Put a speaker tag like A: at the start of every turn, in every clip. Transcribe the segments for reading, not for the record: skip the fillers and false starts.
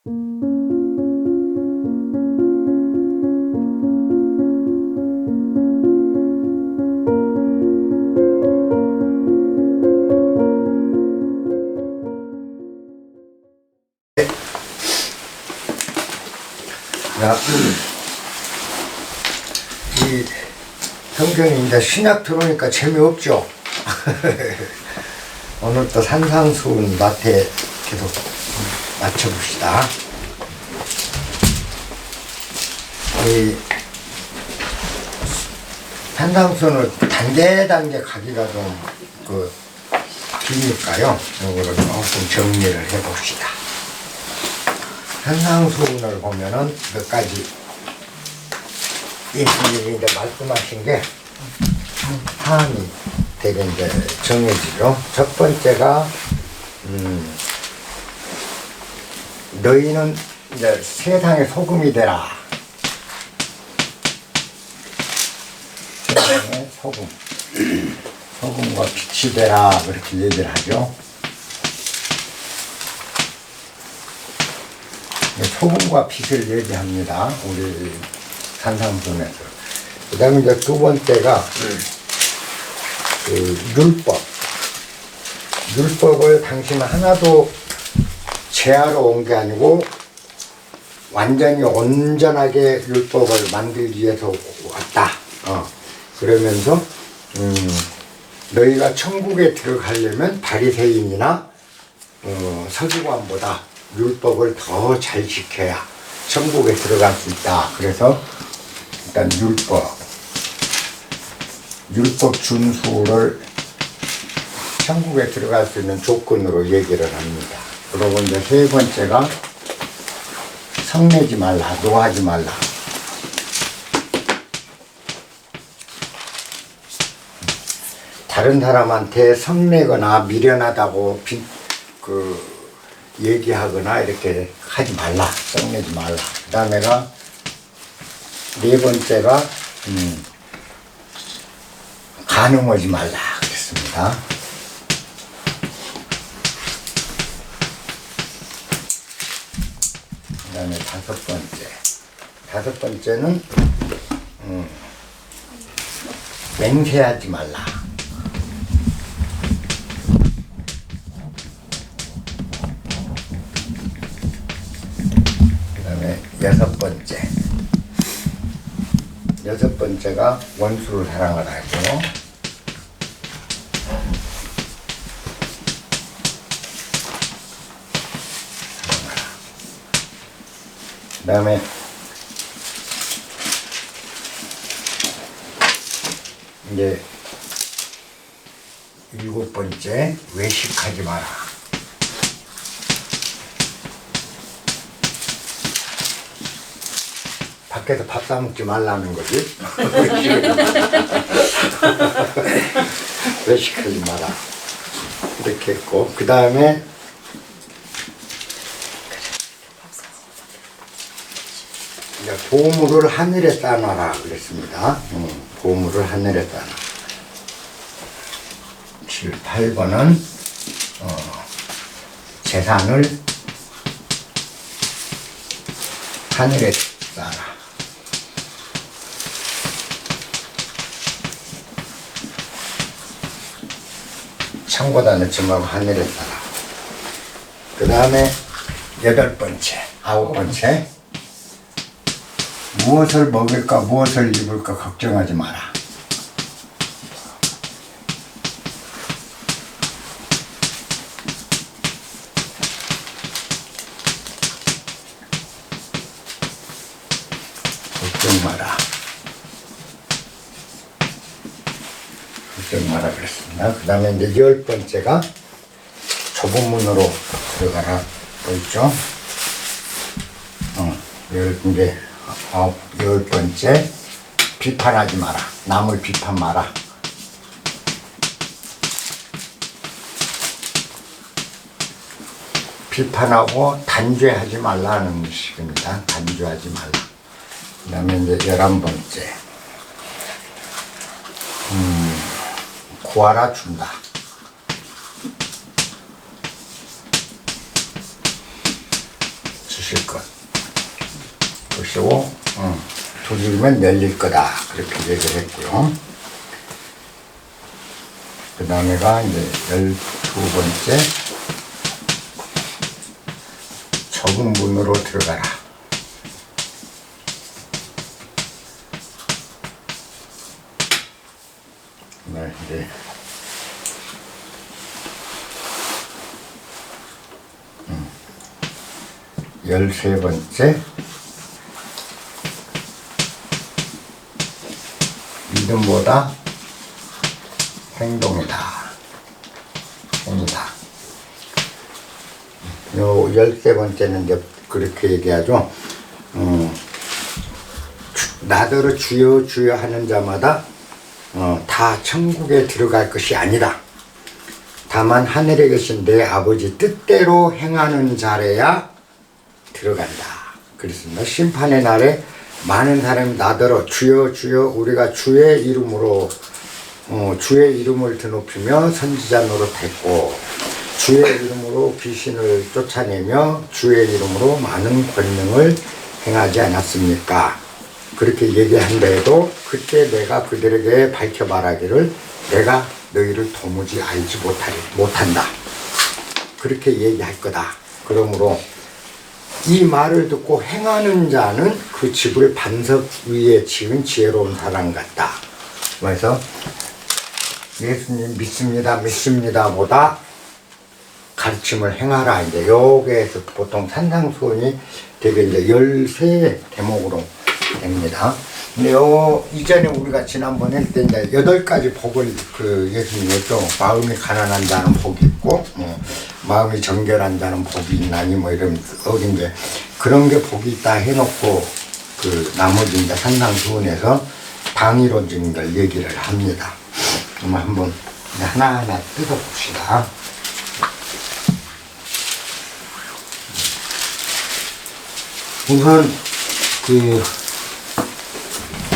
A: 이 성경이 이제 신약 들어오니까 재미없죠. 오늘 또 산상수훈 마태 계속 맞춰봅시다. 이 산상수훈을 단계 가기가 좀 기니까요. 이거를 조금 정리를 해봅시다. 산상수훈을 보면은 몇 가지 예수님이 이제 말씀하신 게 사안이 되게 이제 정해지죠. 첫 번째가 너희는 이제 세상의 소금이 되라. 세상의 소금, 소금과 빛이 되라 그렇게 얘기를 하죠. 소금과 빛을 얘기합니다. 우리 산상수훈에서. 그 다음에 이제 두 번째가 율법. 율법을 당신은 하나도 제하러 온 게 아니고 완전히 온전하게 율법을 만들기 위해서 왔다. 그러면서 너희가 천국에 들어가려면 바리새인이나 서기관보다 율법을 더 잘 지켜야 천국에 들어갈 수 있다. 그래서 일단 율법 준수를 천국에 들어갈 수 있는 조건으로 얘기를 합니다. 그리고 이제 세 번째가 성내지 말라, 노하지 말라. 다른 사람한테 성내거나 미련하다고 얘기하거나 이렇게 하지 말라, 성내지 말라. 그 다음에가 네 번째가 간음하지 말라 그랬습니다. 그 다음에 다섯 번째는 맹세하지 말라. 그 다음에 여섯 번째가 원수를 사랑하라 하죠. 그 다음에 이제 일곱 번째, 외식하지 마라. 밖에서 밥 사 먹지 말라는 거지. 외식하지 마라. 이렇게 했고, 그 다음에 보물을 하늘에 쌓아놔라 그랬습니다. 보물을 하늘에 쌓아놔라. 7, 8번은 재산을 하늘에 쌓아라. 창고다 넣지 말고 하늘에 쌓아라. 그 다음에 아홉 번째 무엇을 먹을까 무엇을 입을까 걱정하지 마라. 걱정 마라 그랬습니다. 그 다음에 이제 10번째가 좁은 문으로 들어가라 또 있죠. 이제 10번째 비판하지 마라. 남을 비판 마라. 비판하고 단죄하지 말라는 식입니다. 단죄하지 말라. 그 다음에 이제 11번째 구하라 준다. 주실 것이고 두드리면 열릴 거다 그렇게 얘기를 했고요. 그 다음에가 이제 12번째 적은 문으로 들어가라. 네, 이제 13번째 믿음보다 행동이다. 요 13번째는 이제 그렇게 얘기하죠. 나더러 주여 주여 하는 자마다 다 천국에 들어갈 것이 아니라 다만 하늘에 계신 내 아버지 뜻대로 행하는 자래야 들어간다. 그렇습니다. 심판의 날에 많은 사람이 나더러 주여 주여 우리가 주의 이름으로 주의 이름을 드높이며 선지자 노릇했고 주의 이름으로 귀신을 쫓아내며 주의 이름으로 많은 권능을 행하지 않았습니까? 그렇게 얘기한데도 그때 내가 그들에게 밝혀 말하기를 내가 너희를 도무지 알지 못한다. 그렇게 얘기할 거다. 그러므로 이 말을 듣고 행하는 자는 그 집을 반석 위에 지은 지혜로운 사람 같다. 그래서 예수님 믿습니다 보다 가르침을 행하라. 이제 여기에서 보통 산상수훈이 되게 이제 13대목으로 됩니다. 근데 이전에 우리가 지난번에 할 때 이제 8가지 복을 예수님이 했죠. 마음이 가난한 자는 복이 있고, 마음이 정결한 자는 복이 있나니, 이런, 여기 이제 그런 게 복이 있다 해놓고, 나머지 이제 산상수훈에서 당이론적인 걸 얘기를 합니다. 그럼 한번 하나하나 뜯어봅시다. 우선,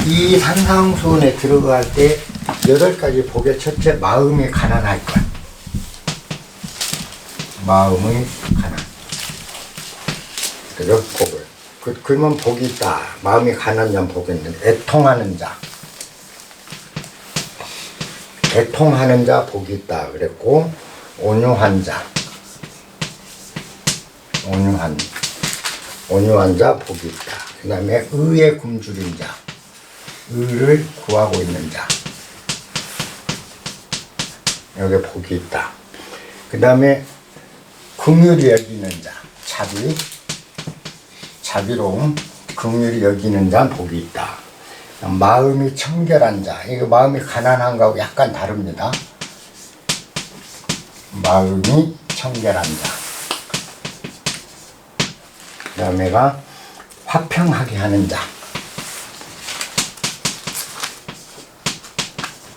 A: 이 산상수훈에 들어갈 때 8가지 복의 첫째 마음이 가난할 것. 마음의 가난. 그죠? 복을. 그러면 복이 있다. 마음이 가난한 자는 복이 있는데 애통하는 자. 애통하는 자 복이 있다. 그랬고 온유한 자. 온유한 자 복이 있다. 그 다음에 의에 굶주린 자. 의를 구하고 있는 자. 여기 복이 있다. 그 다음에 긍휼히 여기는 자. 자비로움, 긍휼히 여기는 자 복이 있다. 마음이 청결한 자. 이거 마음이 가난한 거하고 약간 다릅니다. 마음이 청결한 자. 그 다음에가 화평하게 하는 자.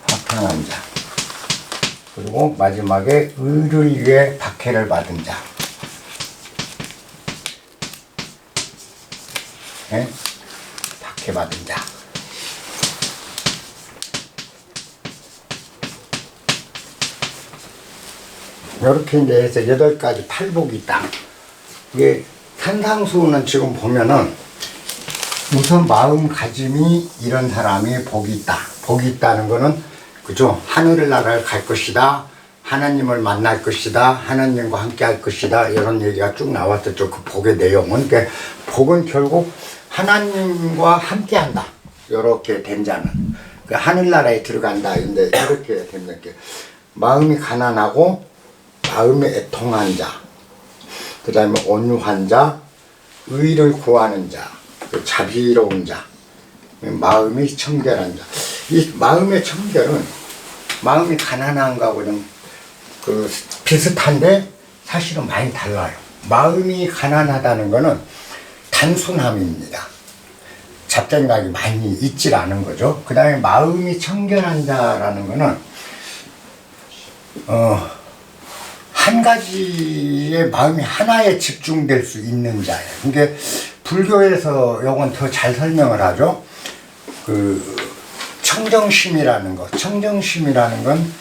A: 화평한 자. 그리고 마지막에 의를 위해 박해를 받은 자. 네? 박해받은 자. 이렇게 이제 해서 8가지 팔복이 있다. 이게 산상수훈은 지금 보면은 우선 마음가짐이 이런 사람이 복이 있다. 복이 있다는 거는 그죠? 하늘을 나라를 갈 것이다. 하나님을 만날 것이다. 하나님과 함께 할 것이다. 이런 얘기가 쭉 나왔었죠. 그 복의 내용은. 그러니까 복은 결국 하나님과 함께 한다. 이렇게 된 자는. 그 하늘나라에 들어간다. 근데 이렇게 됩니다. 마음이 가난하고 마음이 애통한 자. 그 다음에 온유한 자. 의를 구하는 자. 자비로운 자. 마음이 청결한 자. 이 마음의 청결은 마음이 가난한 거하고는 비슷한데 사실은 많이 달라요. 마음이 가난하다는 거는 단순함입니다. 잡생각이 많이 있질 않은 거죠. 그 다음에 마음이 청결한 자라는 거는 한 가지의 마음이 하나에 집중될 수 있는 자예요. 그게 불교에서 이건 더 잘 설명을 하죠. 청정심이라는 것. 청정심이라는 건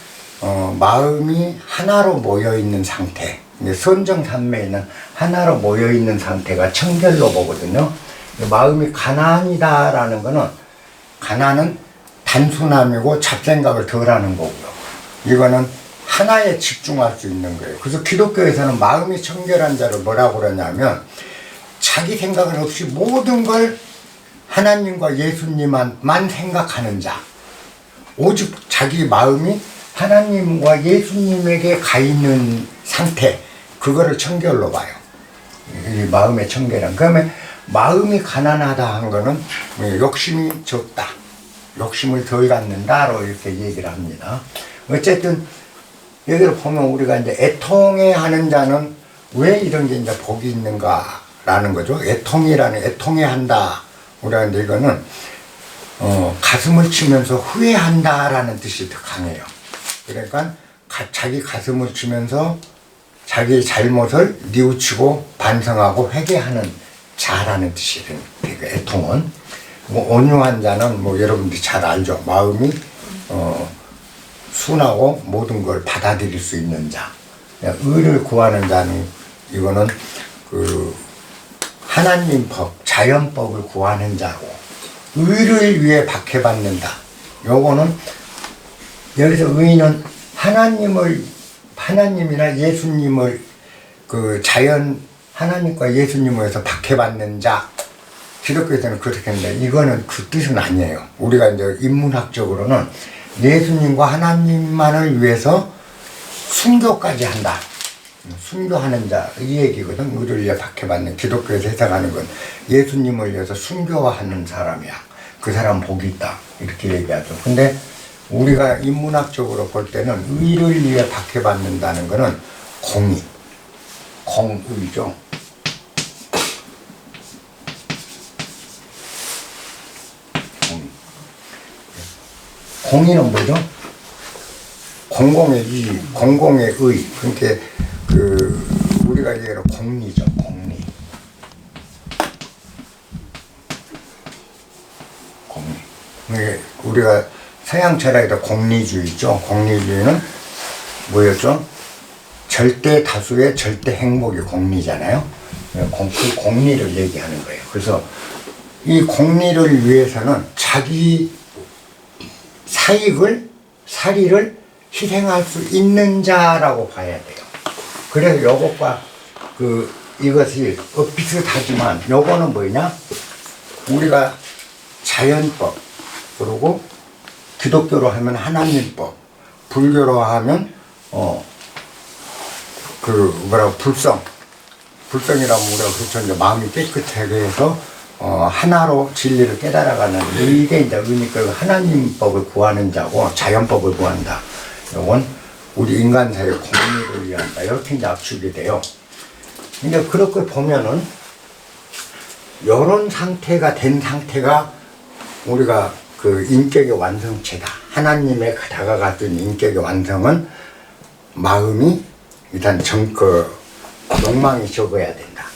A: 마음이 하나로 모여 있는 상태. 이제 선정산매에 있는 하나로 모여있는 상태가 청결로 보거든요. 마음이 가난이다라는 거는, 가난은 단순함이고 잡생각을 덜하는 거고요. 이거는 하나에 집중할 수 있는 거예요. 그래서 기독교에서는 마음이 청결한 자를 뭐라고 그러냐면, 자기 생각은 없이 모든 걸 하나님과 예수님만 생각하는 자, 오직 자기 마음이 하나님과 예수님에게 가 있는 상태, 그거를 청결로 봐요. 이 마음의 청결함. 그러면 마음이 가난하다 한 거는 욕심이 적다, 욕심을 덜 갖는다로 이렇게 얘기를 합니다. 어쨌든 여기를 보면 우리가 이제 애통해 하는 자는 왜 이런 게 이제 복이 있는가라는 거죠. 애통이라는, 애통해 한다. 우리가 이제 이거는 가슴을 치면서 후회한다라는 뜻이 더 강해요. 그러니까 자기 가슴을 치면서 자기 잘못을 뉘우치고 반성하고 회개하는 자라는 뜻이 되고, 애통은. 뭐 온유한 자는 뭐 여러분들이 잘 알죠. 마음이 순하고 모든 걸 받아들일 수 있는 자. 의를 구하는 자는, 이거는 그 하나님 법, 자연법을 구하는 자고, 의를 위해 박해받는다. 요거는 여기서 의는 하나님이나 예수님을, 그 자연, 하나님과 예수님을 위해서 박해받는 자. 기독교에서는 그렇게 했는데, 이거는 그 뜻은 아니에요. 우리가 이제 인문학적으로는 예수님과 하나님만을 위해서 순교까지 한다. 순교하는 자, 이 얘기거든. 의를 위해 박해받는, 기독교에서 해석하는 건 예수님을 위해서 순교하는 사람이야. 그 사람 복이 있다. 이렇게 얘기하죠. 근데 우리가 인문학적으로 볼 때는 의를 위해 박해받는다는 거는 공의죠. 공의는 뭐죠? 공공의 의, 공공의 의. 그러니까 우리가 얘기하는 공리죠, 공리. 우리가 서양 철학에도 공리주의 있죠. 공리주의는 뭐였죠? 절대 다수의 절대 행복이 공리잖아요. 그 공리를 얘기하는 거예요. 그래서 이 공리를 위해서는 자기 사리를 희생할 수 있는 자라고 봐야 돼요. 그래서 이것과 이것이 비슷하지만, 요거는 뭐냐? 우리가 자연법, 그리고 기독교로 하면 하나님법, 불교로 하면 불성이라면 우리가 그렇죠. 이제 마음이 깨끗하게 해서 하나로 진리를 깨달아가는, 이게 이제 의미가 하나님법을 구하는 자고, 자연법을 구한다. 이건 우리 인간 사회의 공리를 위한다. 이렇게 이제 압축이 돼요. 근데 그렇게 보면은 이런 상태가 된 상태가 우리가 그 인격의 완성체다. 하나님에 다가갔던 인격의 완성은 마음이 일단 욕망이 적어야 된다.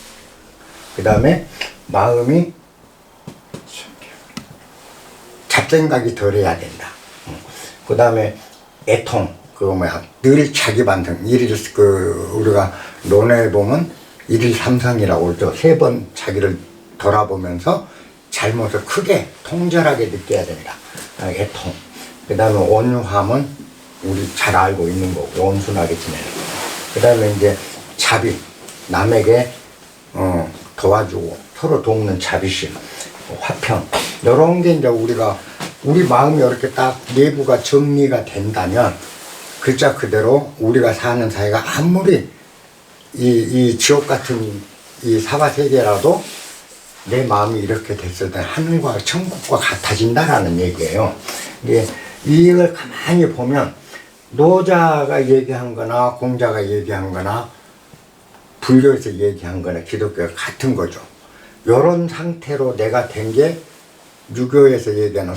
A: 그 다음에 마음이 잡생각이 덜해야 된다. 그 다음에 애통, 늘 자기 반성. 우리가 논어에 보면 일일삼성이라고 그러죠. 3번 자기를 돌아보면서 잘못을 크게 통절하게 느껴야 된다. 애통. 그 다음에 온유함은 우리 잘 알고 있는 거고, 온순하게 지내는 거. 그 다음에 이제 자비, 남에게 도와주고 서로 돕는 자비심, 화평, 이런 게 이제 우리 마음이 이렇게 딱 내부가 정리가 된다면, 글자 그대로 우리가 사는 사회가 아무리 이 지옥 같은 이 사바 세계라도 내 마음이 이렇게 됐을 때 하늘과 천국과 같아진다라는 얘기예요. 이걸 가만히 보면 노자가 얘기한 거나 공자가 얘기한 거나 불교에서 얘기한 거나 기독교가 같은 거죠. 이런 상태로 내가 된 게 유교에서 얘기하는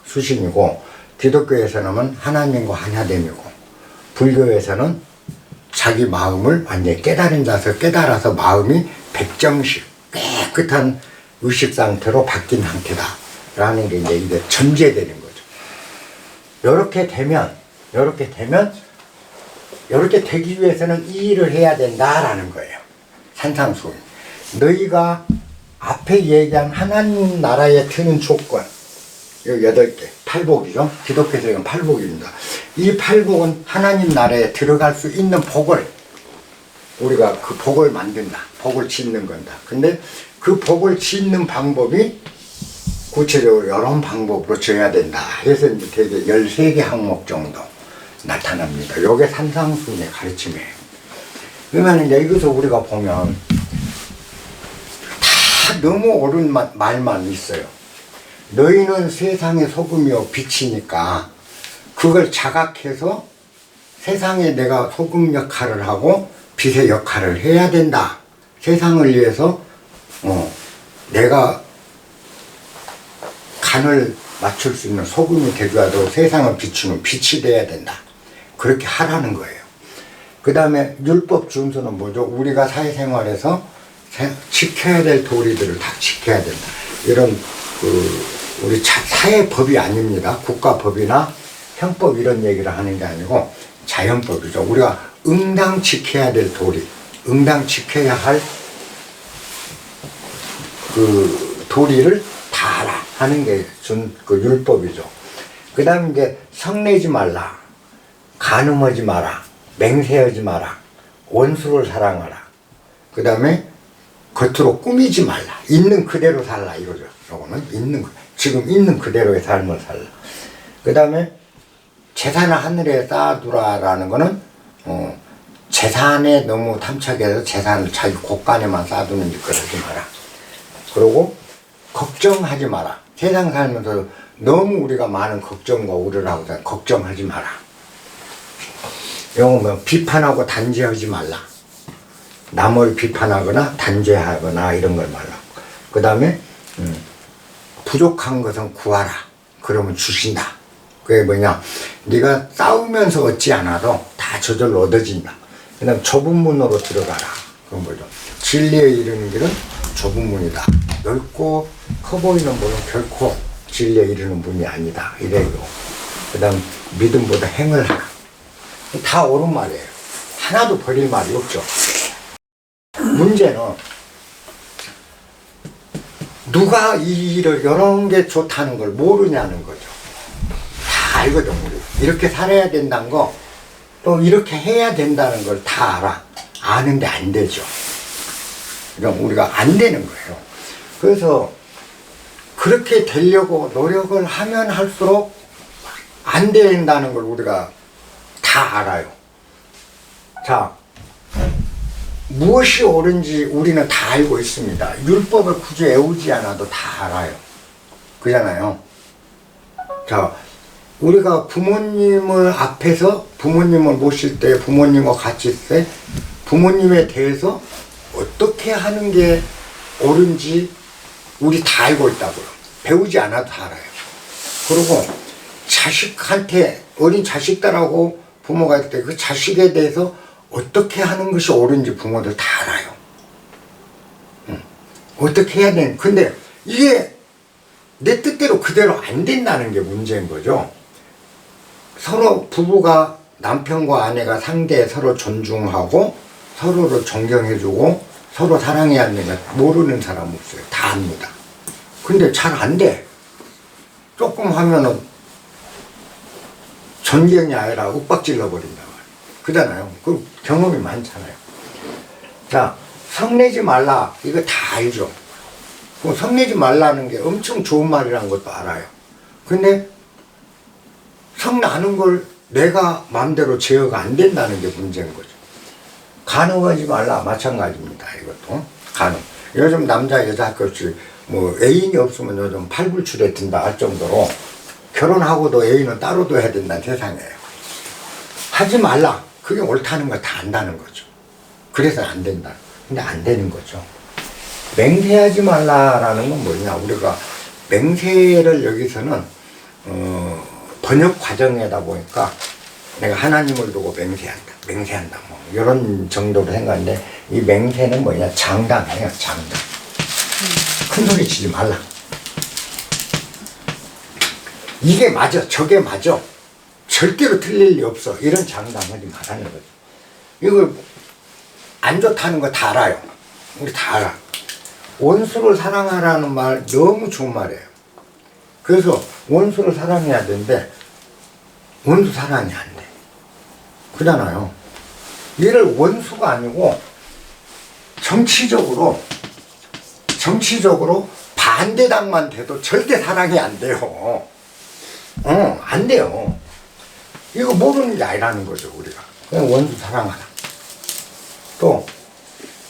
A: 수신이고, 기독교에서는 하나님과 하나됨이고, 불교에서는 자기 마음을 완전히 깨달은 자서 깨달아서 마음이 백정식, 깨끗한 의식 상태로 바뀐 상태다 라는 게 이제 전제되는 거죠. 이렇게 되면 이렇게 되기 위해서는 이 일을 해야 된다라는 거예요. 산상수훈. 너희가 앞에 얘기한 하나님 나라에 드는 조건, 요 8개, 팔복이죠. 기독교에서 이건 팔복입니다. 이 팔복은 하나님 나라에 들어갈 수 있는 복을, 우리가 그 복을 만든다. 복을 짓는 건다. 근데 그 복을 짓는 방법이 구체적으로 이런 방법으로 져야 된다. 해서 이제 되게 13개 항목 정도 나타납니다. 요게 산상수훈의 가르침이에요. 그러면 이제 여기서 우리가 보면 다 너무 옳은 말만 있어요. 너희는 세상의 소금이요 빛이니까 그걸 자각해서 세상에 내가 소금 역할을 하고 빛의 역할을 해야 된다. 세상을 위해서 내가 간을 맞출 수 있는 소금이 되더라도 세상을 비추는 빛이 돼야 된다. 그렇게 하라는 거예요. 그 다음에 율법 준수는 뭐죠? 우리가 사회생활에서 지켜야 될 도리들을 다 지켜야 된다. 이런 우리 사회법이 아닙니다. 국가법이나 형법 이런 얘기를 하는 게 아니고 자연법이죠. 우리가 응당 지켜야 될 도리, 응당 지켜야 할 그 도리를 다 알아 하는 게 그 율법이죠. 그 다음에 이제 성내지 말라, 간음하지 마라, 맹세하지 마라, 원수를 사랑하라. 그 다음에 겉으로 꾸미지 말라, 있는 그대로 살라 이거죠. 요거는 지금 있는 그대로의 삶을 살라. 그 다음에 재산을 하늘에 쌓아두라라는 거는 재산에 너무 탐착해서 재산을 자기 곳간에만 쌓아두는 짓을 하지 마라. 그리고 걱정하지 마라. 세상 살면서 너무 우리가 많은 걱정과 우려를 하고 걱정하지 마라. 이거 뭐 비판하고 단죄하지 말라. 남을 비판하거나 단죄하거나 이런 걸 말라. 그 다음에 부족한 것은 구하라. 그러면 주신다. 그게 뭐냐, 네가 싸우면서 얻지 않아도 다 저절로 얻어진다. 그 다음 좁은 문으로 들어가라. 그건 뭐죠? 진리에 이르는 길은 좁은 문이다. 넓고 커 보이는 문은 결코 진리에 이르는 문이 아니다. 이래요. 그 다음 믿음보다 행을 하라. 다 옳은 말이에요. 하나도 버릴 말이 없죠. 문제는 누가 이 일을 이런 게 좋다는 걸 모르냐는 거죠. 다 알거든. 우리 이렇게 살아야 된다는 거, 또 이렇게 해야 된다는 걸 다 알아. 아는데 안 되죠. 그럼 우리가 안 되는 거예요. 그래서 그렇게 되려고 노력을 하면 할수록 안 된다는 걸 우리가 다 알아요. 자, 무엇이 옳은지 우리는 다 알고 있습니다. 율법을 굳이 외우지 않아도 다 알아요. 그잖아요. 자, 우리가 부모님을 앞에서 부모님을 모실 때, 부모님과 같이 있을 때 부모님에 대해서 어떻게 하는 게 옳은지 우리 다 알고 있다고요. 배우지 않아도 다 알아요. 그리고 자식한테, 어린 자식들하고 부모가 있을 때 그 자식에 대해서 어떻게 하는 것이 옳은지 부모들 다 알아요. 어떻게 해야 되는, 근데 이게 내 뜻대로 그대로 안 된다는 게 문제인 거죠. 서로 부부가, 남편과 아내가 상대 서로 존중하고 서로를 존경해주고 서로 사랑해야 하는 거 모르는 사람 없어요. 다 압니다. 근데 잘 안 돼. 조금 하면은 존경이 아니라 윽박질러 버린다. 그잖아요. 그 경험이 많잖아요. 자, 성내지 말라. 이거 다 알죠. 성내지 말라는 게 엄청 좋은 말이라는 것도 알아요. 근데 성나는 걸 내가 마음대로 제어가 안 된다는 게 문제인 거죠. 간음하지 말라. 마찬가지입니다. 이것도. 간음. 요즘 남자 여자 할 것 없이 뭐 애인이 없으면 요즘 팔불출에 든다 할 정도로 결혼하고도 애인은 따로 둬야 된다는 세상이에요. 하지 말라. 그게 옳다는 걸 다 안다는 거죠. 그래서 안 된다. 근데 안 되는 거죠. 맹세하지 말라라는 건 뭐냐. 우리가 맹세를 여기서는 번역 과정이다 보니까 내가 하나님을 두고 맹세한다 뭐 이런 정도로 생각하는데, 이 맹세는 뭐냐, 장담이에요. 장담. 큰 소리 치지 말라. 이게 맞아, 저게 맞아, 절대로 틀릴 리 없어, 이런 장담하지 말라는 거죠. 이걸 안 좋다는 거 다 알아요. 우리 다 알아. 원수를 사랑하라는 말 너무 좋은 말이에요. 그래서 원수를 사랑해야 되는데 원수 사랑이 안 돼. 그러잖아요. 얘를 원수가 아니고 정치적으로 반대당만 돼도 절대 사랑이 안 돼요. 안 돼요. 이거 모르는 게 아니라는 거죠, 우리가. 그냥 원수 사랑하라. 또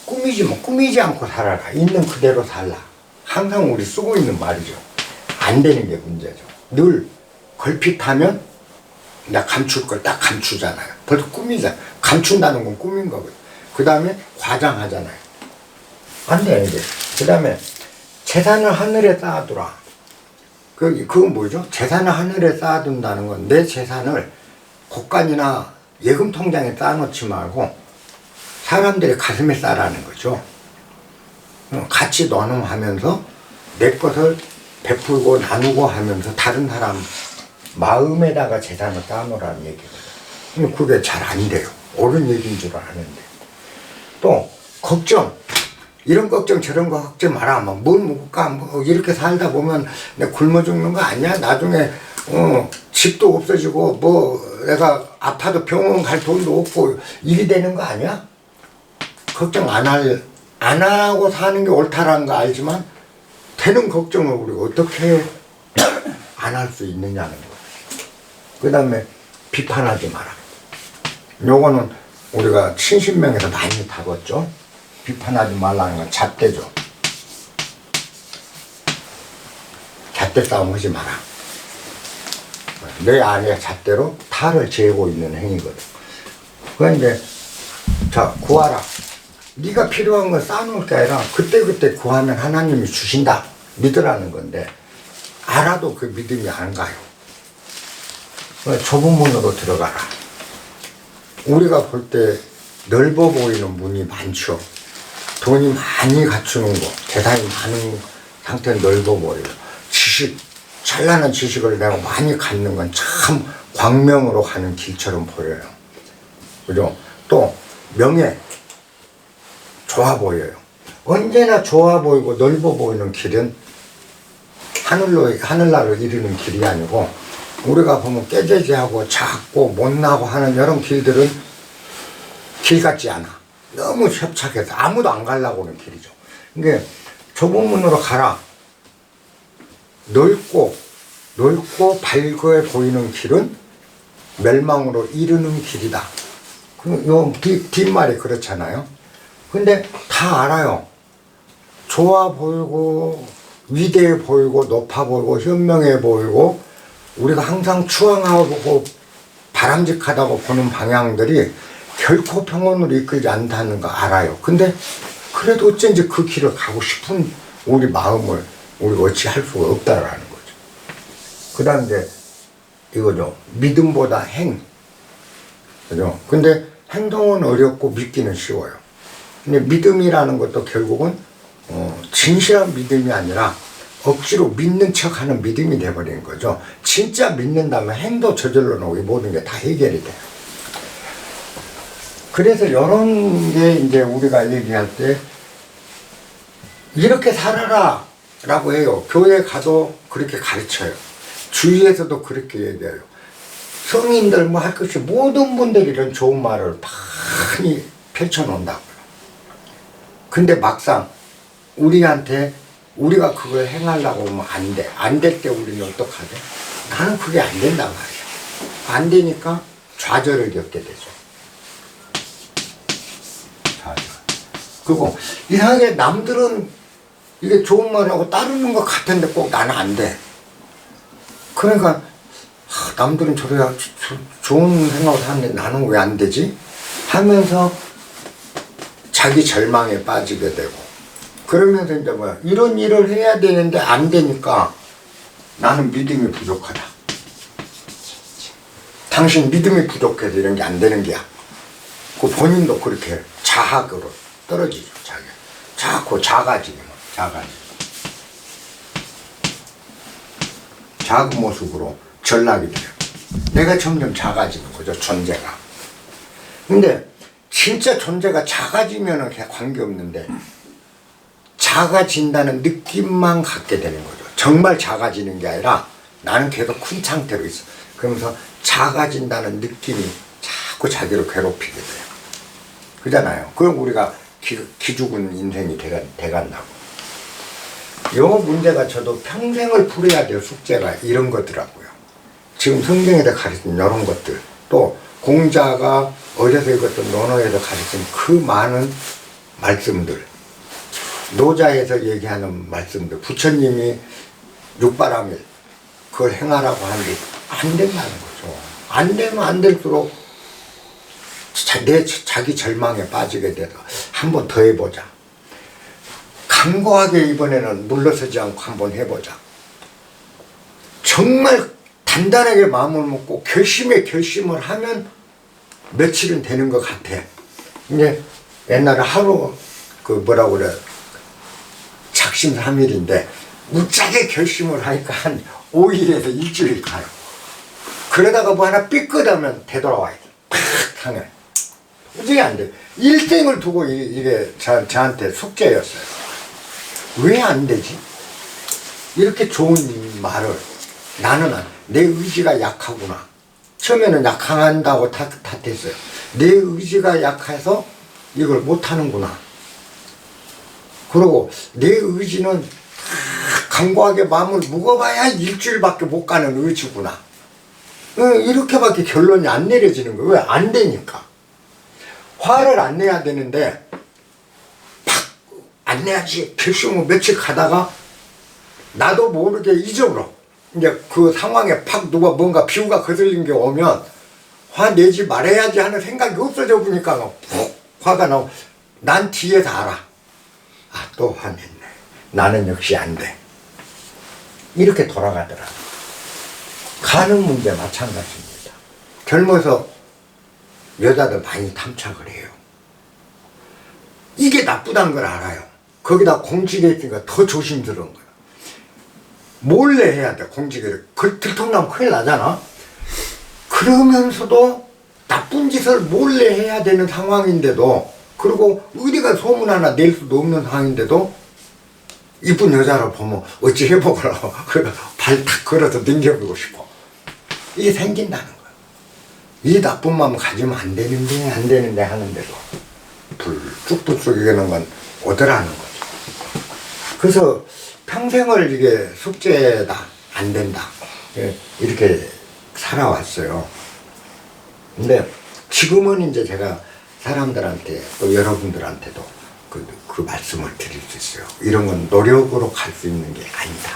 A: 꾸미지 않고 살아라. 있는 그대로 살라. 항상 우리 쓰고 있는 말이죠. 안 되는 게 문제죠. 늘 걸핏하면 나 감출 걸 딱 감추잖아요. 벌써 꾸미자. 감춘다는 건 꾸민 거거든요. 그 다음에 과장하잖아요. 안 돼, 이제. 그 다음에 재산을 하늘에 쌓아두라. 그건 뭐죠? 재산을 하늘에 쌓아둔다는 건 내 재산을 곳간이나 예금 통장에 쌓아놓지 말고 사람들의 가슴에 쌓으라는 거죠. 같이 나눔하면서 내 것을 베풀고 나누고 하면서 다른 사람 마음에다가 재산을 쌓아놓으라는 얘기거든요. 그게 잘 안 돼요. 옳은 얘기인 줄 아는데. 또 걱정. 이런 걱정 저런 거 걱정 마라. 뭘 먹을까 뭐 이렇게 살다 보면 내가 굶어 죽는 거 아니야? 나중에 집도 없어지고 뭐 내가 아파도 병원 갈 돈도 없고 일이 되는 거 아니야? 걱정 안 하고 사는 게 옳다라는 거 알지만 되는 걱정을 우리가 어떻게 안 할 수 있느냐는 거. 그 다음에 비판하지 마라. 요거는 우리가 친신명에서 많이 다뤘죠. 비판하지 말라는 건 잣대죠. 잣대 싸움 하지 마라. 내 안에 잣대로 탈을 재고 있는 행위거든. 그런데 자, 구하라. 네가 필요한 걸 쌓아놓을 게 아니라 그때그때 구하면 하나님이 주신다. 믿으라는 건데 알아도 그 믿음이 안 가요. 좁은 문으로 들어가라. 우리가 볼 때 넓어 보이는 문이 많죠. 돈이 많이 갖추는 거, 재산이 많은 상태는 넓어 보여요. 찬란한 지식을 내가 많이 갖는 건 참 광명으로 가는 길처럼 보여요. 그죠? 또 명예, 좋아 보여요. 언제나 좋아 보이고 넓어 보이는 길은 하늘나라로 이르는 길이 아니고 우리가 보면 깨재재하고 작고 못나고 하는 이런 길들은 길 같지 않아. 너무 협착해서 아무도 안 가려고 하는 길이죠. 그러니까 좁은 문으로 가라. 넓고 밝게 보이는 길은 멸망으로 이르는 길이다. 요 뒷말이 그렇잖아요. 근데 다 알아요. 좋아 보이고 위대해 보이고 높아 보이고 현명해 보이고 우리가 항상 추앙하고 바람직하다고 보는 방향들이 결코 평온으로 이끌지 않다는 거 알아요. 근데 그래도 어쩐지 그 길을 가고 싶은 우리 마음을 우리가 어찌 할 수가 없다라는 거죠. 그 다음 이제 이거죠. 믿음보다 행. 그죠? 근데 행동은 어렵고 믿기는 쉬워요. 근데 믿음이라는 것도 결국은 진실한 믿음이 아니라 억지로 믿는 척하는 믿음이 돼버리는 거죠. 진짜 믿는다면 행도 저절로 나오고 모든 게 다 해결이 돼요. 그래서 이런 게 이제 우리가 얘기할 때 이렇게 살아라 라고 해요. 교회 가도 그렇게 가르쳐요. 주위에서도 그렇게 얘기해요. 성인들 뭐 할 것이 모든 분들이 이런 좋은 말을 많이 펼쳐놓는다고요. 근데 막상 우리한테 우리가 그걸 행하려고 하면 안 돼. 안 될 때 우리는 어떡하죠? 나는 그게 안 된단 말이야. 안 되니까 좌절을 겪게 되죠. 좌절. 그리고 이상하게 남들은 이게 좋은 말하고 따르는 것 같은데 꼭 나는 안 돼. 그러니까 남들은 저래야 좋은 생각을 하는데 나는 왜 안 되지? 하면서 자기 절망에 빠지게 되고 그러면서 이제 뭐야 이런 일을 해야 되는데 안 되니까 나는 믿음이 부족하다. 당신 믿음이 부족해서 이런 게 안 되는 게야. 그 본인도 그렇게 자학으로 떨어지죠. 자꾸 작아지기 작은 모습으로 전락이 돼요. 내가 점점 작아지는 거죠. 존재가. 근데 진짜 존재가 작아지면은 그냥 관계없는데 작아진다는 느낌만 갖게 되는 거죠. 정말 작아지는 게 아니라 나는 계속 큰 상태로 있어. 그러면서 작아진다는 느낌이 자꾸 자기를 괴롭히게 돼요. 그잖아요. 그럼 우리가 기죽은 인생이 돼간다고. 요 문제가 저도 평생을 풀어야 될 숙제가 이런 거더라고요. 지금 성경에서 가르친 이런 것들, 또 공자가 어려서 읽었던 논어에서 가르친 그 많은 말씀들, 노자에서 얘기하는 말씀들, 부처님이 육바라밀 그걸 행하라고 하는데 안 된다는 거죠. 안 되면 안 될수록 자기 절망에 빠지게 돼서 한 번 더 해보자. 강고하게 이번에는 물러서지 않고 한번 해보자. 정말 단단하게 마음을 먹고 결심을 하면 며칠은 되는 것 같아. 이제 옛날에 하루 뭐라고 그래, 작심삼일인데 무지하게 결심을 하니까 한 5일에서 일주일 가요. 그러다가 뭐 하나 삐끗하면 되돌아와야 돼. 팍 하면 도저히 안 돼. 일생을 두고 이게 저한테 숙제였어요. 왜 안 되지? 이렇게 좋은 말을 나는 내 의지가 약하구나. 처음에는 약한다고 탓했어요. 내 의지가 약해서 이걸 못하는구나. 그리고 내 의지는 강고하게 마음을 먹어봐야 일주일밖에 못 가는 의지구나. 이렇게밖에 결론이 안 내려지는 거예요. 왜? 안 되니까. 화를 안 내야 되는데 팍 안 내야지 결심을 며칠 가다가 나도 모르게 잊어버려. 이제 그 상황에 팍 누가 뭔가 비유가 거슬린 게 오면 화 내지 말아야지 하는 생각이 없어져 보니까 푹 화가 나고 난 뒤에서 알아. 아, 또 화냈네. 나는 역시 안 돼. 이렇게 돌아가더라. 가는 문제 마찬가지입니다. 젊어서 여자들 많이 탐착을 해요. 이게 나쁘다는 걸 알아요. 거기다 공직에 있으니까 더 조심스러운 거야. 몰래 해야 돼, 공직을. 그 들통나면 큰일 나잖아. 그러면서도 나쁜 짓을 몰래 해야 되는 상황인데도, 그리고 어디가 소문 하나 낼 수도 없는 상황인데도 이쁜 여자를 보면 어찌 해보거라고 발 탁 걸어서 넘겨보고 싶어. 이게 생긴다는 거야. 이 나쁜 마음 가지면 안 되는데 하는데도 불쑥 이기는 건 오더라는 거죠. 그래서 평생을 이게 숙제다, 안 된다, 이렇게 살아왔어요. 근데 지금은 이제 제가 사람들한테 또 여러분들한테도 그 말씀을 드릴 수 있어요. 이런 건 노력으로 갈 수 있는 게 아니다.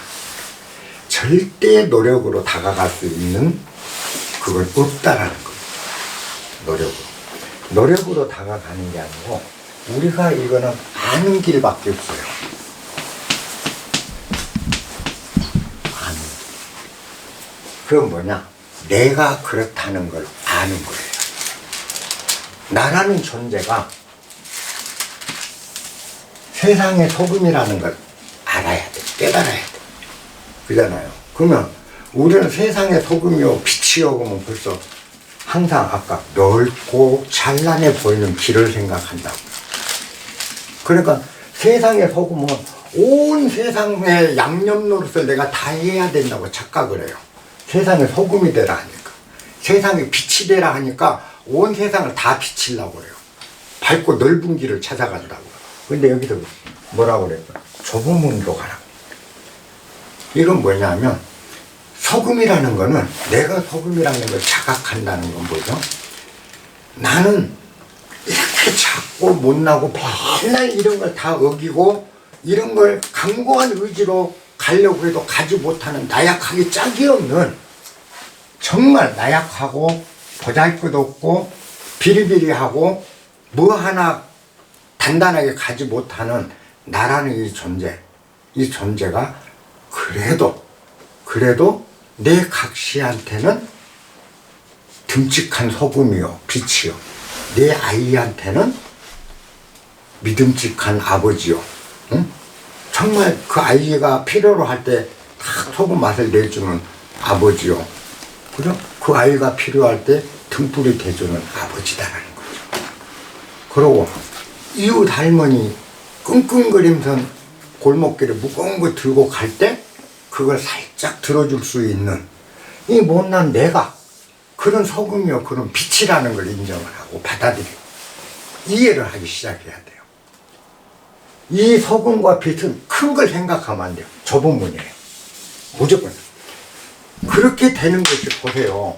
A: 절대 노력으로 다가갈 수 있는 그건 없다라는 거예요. 노력으로 다가가는 게 아니고 우리가 이거는 아는 길밖에 없어요. 아는. 그건 뭐냐? 내가 그렇다는 걸 아는 거예요. 나라는 존재가 세상의 소금이라는 걸 알아야 돼. 깨달아야 돼. 그잖아요. 그러면 우리는 세상의 소금이요 빛이요 그러면 벌써 항상 아까 넓고 찬란해 보이는 길을 생각한다고. 그러니까 세상의 소금은 온 세상의 양념 노릇을 내가 다 해야 된다고 착각을 해요. 세상의 소금이 되라 하니까, 세상의 빛이 되라 하니까 온 세상을 다 비치려고 그래요. 밝고 넓은 길을 찾아간다고. 근데 여기서 뭐라고 그래요? 좁은 문으로 가라고. 이건 뭐냐면 소금이라는 거는, 내가 소금이라는 걸 자각한다는 건 뭐죠? 나는 이렇게 작고 못나고 맨날 이런 걸 다 어기고 이런 걸 강고한 의지로 가려고 해도 가지 못하는 나약하기 짝이 없는, 정말 나약하고 보잘것없고 비리비리하고 뭐 하나 단단하게 가지 못하는 나라는 이 존재, 이 존재가 그래도 내 각시한테는 듬직한 소금이요 빛이요, 내 아이한테는 믿음직한 아버지요, 응? 정말 그 아이가 필요로 할 때 딱 소금 맛을 내주는 아버지요, 그죠? 그 아이가 필요할 때 등불이 돼주는 아버지다라는 거죠. 그러고 이웃 할머니 끙끙거리면서 골목길에 무거운 거 들고 갈 때 그걸 살짝 들어줄 수 있는 이 못난 내가 그런 소금이요 그런 빛이라는 걸 인정을 하고 받아들이고 이해를 하기 시작해야 돼요. 이 소금과 빛은 큰 걸 생각하면 안 돼요. 좁은 문이에요. 무조건. 그렇게 되는 것이 보세요.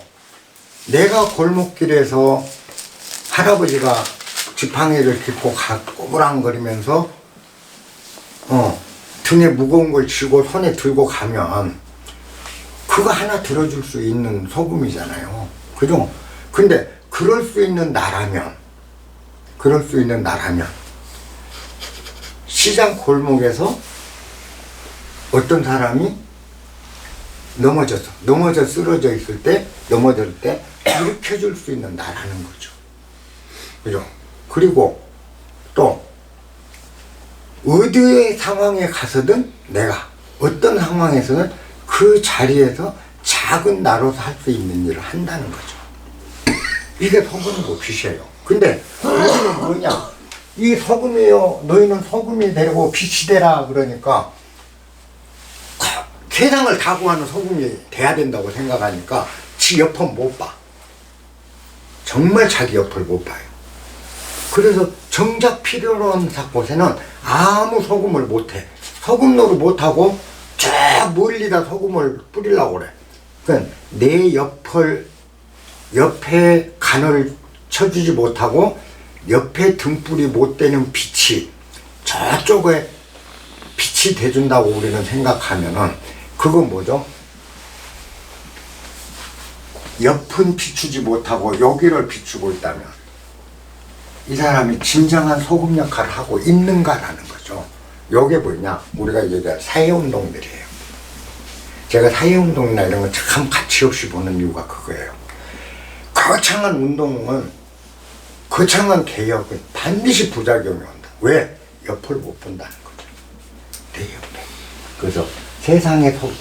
A: 내가 골목길에서 할아버지가 지팡이를 짚고 꼬부랑거리면서 등에 무거운 걸 쥐고 손에 들고 가면 그거 하나 들어줄 수 있는 소금이잖아요. 그죠? 근데 그럴 수 있는 나라면 시장 골목에서 어떤 사람이 넘어져 쓰러져 있을 때 넘어질 때 일으켜줄 수 있는 나라는 거죠. 그죠? 그리고 또 어디의 상황에 가서든 내가 어떤 상황에서는 그 자리에서 작은 나로서 할 수 있는 일을 한다는 거죠. 이게 소금이고 빛이에요. 근데 우리는 뭐냐? 이 소금이요. 너희는 소금이 되고 빛이 되라 그러니까 세상을 다 구하는 소금이 돼야 된다고 생각하니까 지 옆은 못 봐. 정말 자기 옆을 못 봐요. 그래서 정작 필요로 하는 곳에는 아무 소금을 못해. 소금노를 못하고 쫙 멀리다 소금을 뿌리려고 그래. 그러니까 내 옆에 간을 쳐주지 못하고 옆에 등불이 못 되는 빛이 저쪽에 빛이 돼준다고 우리는 생각하면은 그건 뭐죠? 옆은 비추지 못하고 여기를 비추고 있다면 이 사람이 진정한 소금 역할을 하고 있는가라는 거죠. 요게 뭐냐? 우리가 얘기할 사회운동들이에요. 제가 사회운동이나 이런 거 참 가치 없이 보는 이유가 그거예요. 거창한 운동은, 거창한 개혁은 반드시 부작용이 온다. 왜? 옆을 못 본다는 거죠. 내 옆에. 그래서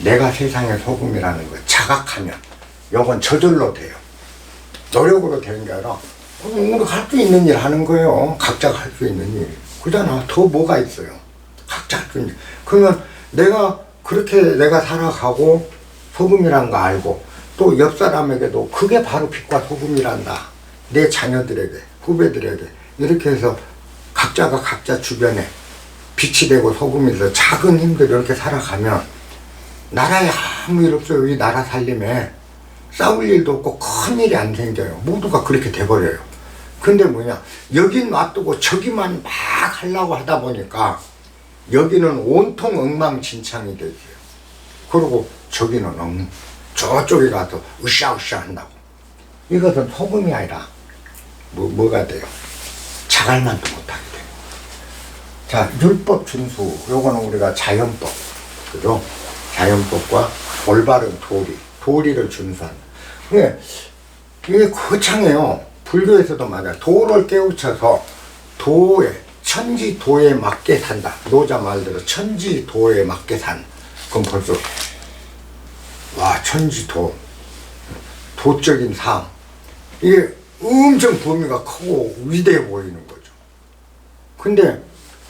A: 내가 세상의 소금이라는 걸 자각하면 요건 저절로 돼요. 노력으로 되는 게 아니라 우리가 할 수 있는 일 하는 거예요. 각자가 할 수 있는 일. 그잖아. 더 뭐가 있어요. 각자 할 수 있는 일. 그러면 내가 살아가고 소금이란 거 알고 또 옆 사람에게도 그게 바로 빛과 소금이란다. 내 자녀들에게, 후배들에게 이렇게 해서 각자가 각자 주변에 빛이 되고 소금이 돼서 작은 힘들 이렇게 살아가면 나라에 아무 일 없어요. 이 나라 살림에 싸울 일도 없고 큰 일이 안 생겨요. 모두가 그렇게 돼버려요. 근데 뭐냐, 여긴 놔두고 저기만 막 하려고 하다 보니까 여기는 온통 엉망진창이 되죠. 그리고 저기는 저쪽에 가서 으쌰으쌰 한다고. 이것은 소금이 아니라 뭐가 돼요? 자갈만도 못하게 돼요. 자, 율법 준수, 요거는 우리가 자연법, 그죠? 자연법과 올바른 도리를 준수한다. 이게 거창해요. 불교에서도 맞아요. 도를 깨우쳐서 천지도에 맞게 산다. 노자 말대로 천지도에 맞게 산. 그럼 벌써 천지도, 도적인 삶, 이게 엄청 범위가 크고 위대해 보이는 거죠. 근데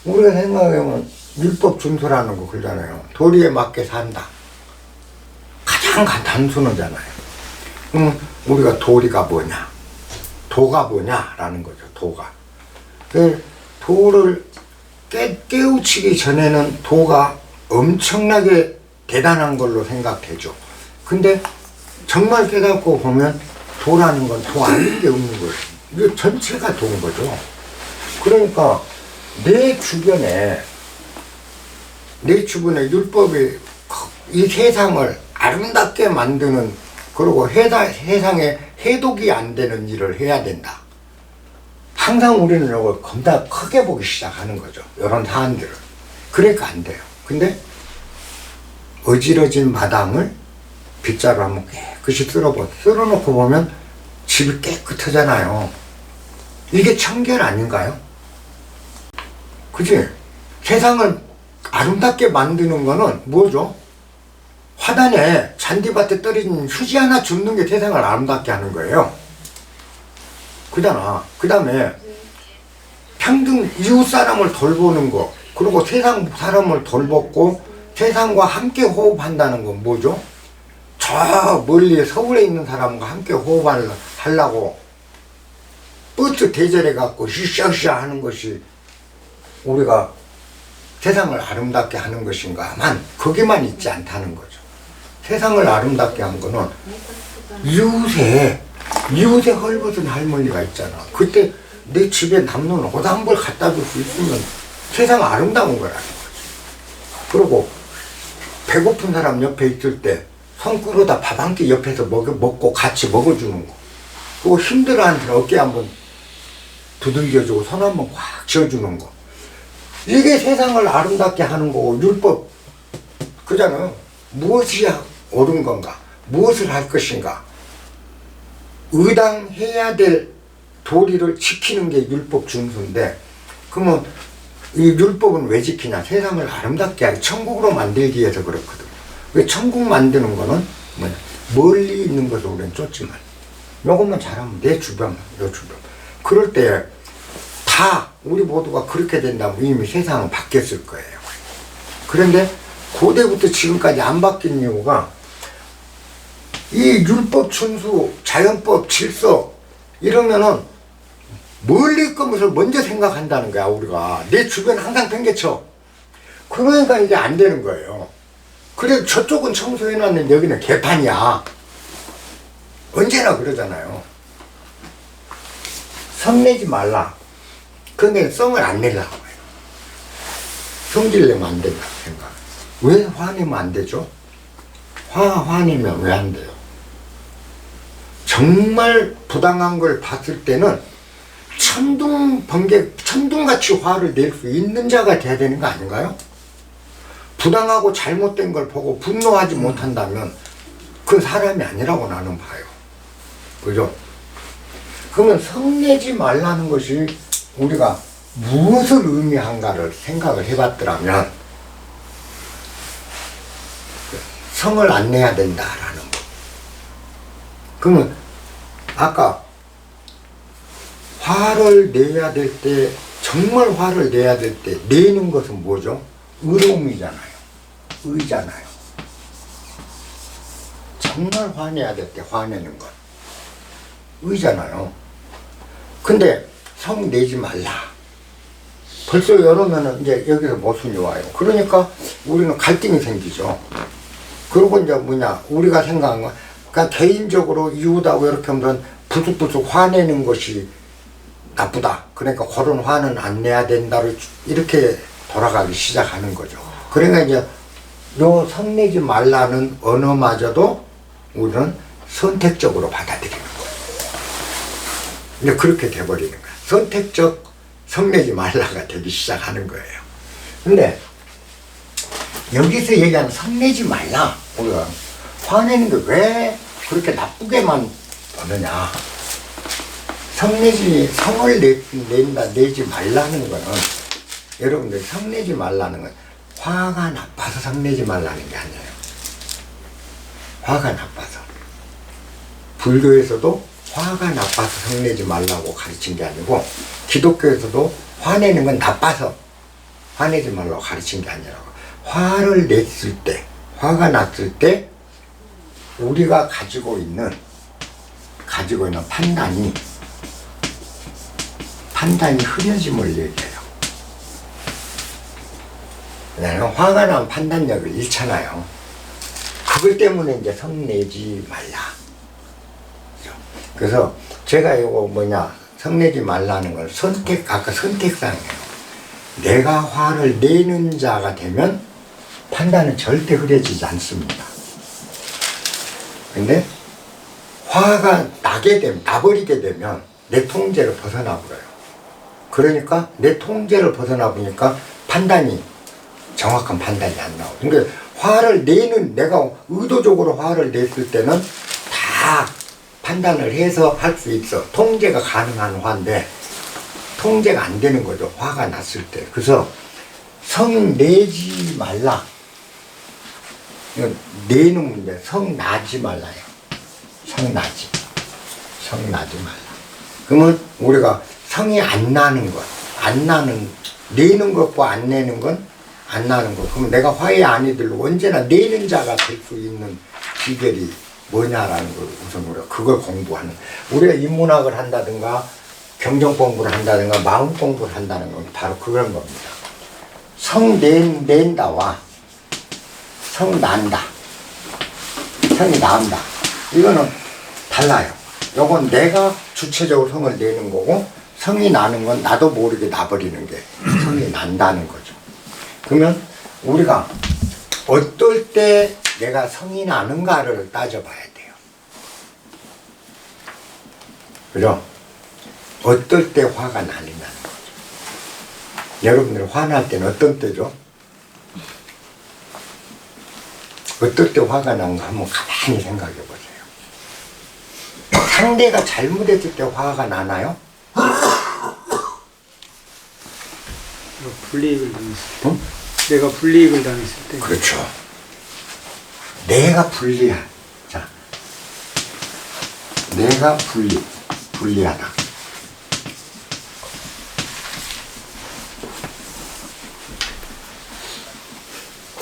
A: 우리가 생각하면 율법 준수라는 거 그러잖아요. 도리에 맞게 산다. 가장 단순하잖아요. 그럼 우리가 도리가 뭐냐, 도가 뭐냐라는 거죠. 도가. 도를 깨우치기 전에는 도가 엄청나게 대단한 걸로 생각되죠. 근데 정말 깨닫고 보면 도라는 건 도 아닌 게 없는 거예요. 이게 전체가 도인 거죠. 그러니까 내 주변에 율법이 이 세상을 아름답게 만드는, 그리고 세상에 해독이 안 되는 일을 해야 된다. 항상 우리는 이걸 겁나 크게 보기 시작하는 거죠. 이런 사안들을. 그러니까 안 돼요. 근데 어지러진 마당을 빗자루 한번 깨끗이 쓸어놓고 보면 집이 깨끗하잖아요. 이게 청결 아닌가요? 그치? 세상을 아름답게 만드는 거는 뭐죠? 화단에 잔디밭에 떨어진 휴지 하나 줍는 게 세상을 아름답게 하는 거예요. 그잖아. 그 다음에 평등 이웃 사람을 돌보는 거, 그리고 세상 사람을 돌봤고 세상과 함께 호흡한다는 건 뭐죠? 저 멀리 서울에 있는 사람과 함께 호흡하려고 버스 대절해 갖고 으쌰으쌰 하는 것이 우리가 세상을 아름답게 하는 것인가만 거기만 있지 않다는 거죠. 세상을 아름답게 한 거는 이웃에 헐벗은 할머니가 있잖아. 그때 내 집에 남는 옷 한 벌 갖다 줄 수 있으면 세상 아름다운 거라는 거지. 그리고 배고픈 사람 옆에 있을 때 손 끌어다 밥 한 끼 옆에서 먹고 같이 먹어주는 거. 그리고 힘들어하는 사람 어깨 한번 두들겨주고 손 한번 확 쥐어주는 거. 이게 세상을 아름답게 하는 거고 율법 그잖아요. 무엇이 옳은 건가? 무엇을 할 것인가? 의당해야 될 도리를 지키는 게 율법 준수인데, 그러면 이 율법은 왜 지키냐? 세상을 아름답게 하게 천국으로 만들기 위해서 그렇거든. 왜 천국 만드는 거는 뭐냐? 멀리 있는 것을 우리는 쫓지만 요것만 잘하면 내 주변, 요 주변. 그럴 때 다 우리 모두가 그렇게 된다면 이미 세상은 바뀌었을 거예요. 그런데 고대부터 지금까지 안 바뀐 이유가 이 율법 준수, 자연법, 질서 이러면은 멀리 것을 먼저 생각한다는 거야. 우리가 내 주변 항상 팽개쳐. 그러니까 이게 안 되는 거예요. 그래도 저쪽은 청소해놨는데 여기는 개판이야. 언제나 그러잖아요. 성내지 말라. 근데 성을 안 내려고 해요. 성질 내면 안 된다고 생각. 왜 화내면 안 되죠? 화내면 왜 안 돼요? 정말 부당한 걸 봤을 때는 천둥같이 화를 낼 수 있는 자가 돼야 되는 거 아닌가요? 부당하고 잘못된 걸 보고 분노하지 못한다면 그건 사람이 아니라고 나는 봐요. 그죠? 그러면 성내지 말라는 것이 우리가 무엇을 의미한가를 생각을 해봤더라면 성을 안 내야 된다라는 거. 그러면 아까 화를 내야 될 때, 정말 화를 내야 될 때 내는 것은 뭐죠? 의로움이잖아요. 의잖아요. 정말 화내야 될 때 화내는 것. 의잖아요. 근데 성 내지 말라. 벌써 이러면은 이제 여기서 모순이 와요. 그러니까 우리는 갈등이 생기죠. 그리고 이제 뭐냐, 우리가 생각한 건, 그러니까 개인적으로 이웃하고 이렇게 하면 부숙부숙 화내는 것이 나쁘다. 그러니까 그런 화는 안 내야 된다를 이렇게 돌아가기 시작하는 거죠. 그러니까 이제 요 성내지 말라는 언어마저도 우리는 선택적으로 받아들이는 거예요. 근데 그렇게 돼버리는 거예요. 선택적 성내지 말라가 되기 시작하는 거예요. 근데 여기서 얘기하는 성내지 말라, 우리가 화내는 게 왜 그렇게 나쁘게만 보느냐. 성을 내지 말라는 거는, 여러분들 성내지 말라는 건 화가 나빠서 성내지 말라는 게 아니에요. 화가 나빠서. 불교에서도 화가 나빠서 성내지 말라고 가르친 게 아니고, 기독교에서도 화내는 건 나빠서 화내지 말라고 가르친 게 아니라고. 화를 냈을 때, 화가 났을 때 우리가 가지고 있는 판단이 흐려짐을 얘기해요. 왜냐하면 화가 나면 판단력을 잃잖아요. 그것 때문에 이제 성내지 말라. 그래서 제가 이거 성내지 말라는 걸 아까 선택상이에요. 내가 화를 내는 자가 되면 판단은 절대 흐려지지 않습니다. 근데 화가 나버리게 되면 내 통제를 벗어나 버려요. 그러니까 내 통제를 벗어나 보니까 정확한 판단이 안 나오고. 그러니까 내가 의도적으로 화를 냈을 때는 다 판단을 해서 할 수 있어. 통제가 가능한 화인데 통제가 안 되는 거죠. 화가 났을 때. 그래서 성 내지 말라. 내는 문제. 성 나지 말라요. 성 나지 말라. 그러면 우리가 성이 안 나는 것, 안 나는, 내는 것과 안 내는 건 안 나는 거. 그럼 내가 화해 아니 들고 언제나 내는 자가 될 수 있는 비결이 뭐냐라는 걸 우선 우리가 그걸 공부하는. 우리가 인문학을 한다든가 경전 공부를 한다든가 마음 공부를 한다는 건 바로 그런 겁니다. 낸다와 성난다, 성이 나온다, 이거는 달라요. 요건 내가 주체적으로 성을 내는 거고, 성이 나는 건 나도 모르게 나버리는 게 성이 난다는 거죠. 그러면 우리가 어떨 때 내가 성이 나는가를 따져봐야 돼요. 그죠? 어떨 때 화가 나느냐는 거죠. 여러분들 화날 때는 어떤 때죠? 어떨 때 화가 나는가 한번 가만히 생각해 보세요. 상대가 잘못했을 때 화가 나나요?
B: 불이익을 당했을 때. 응? 내가 불이익을 당했을 때.
A: 그렇죠. 내가 불리한. 자, 내가 불리하다.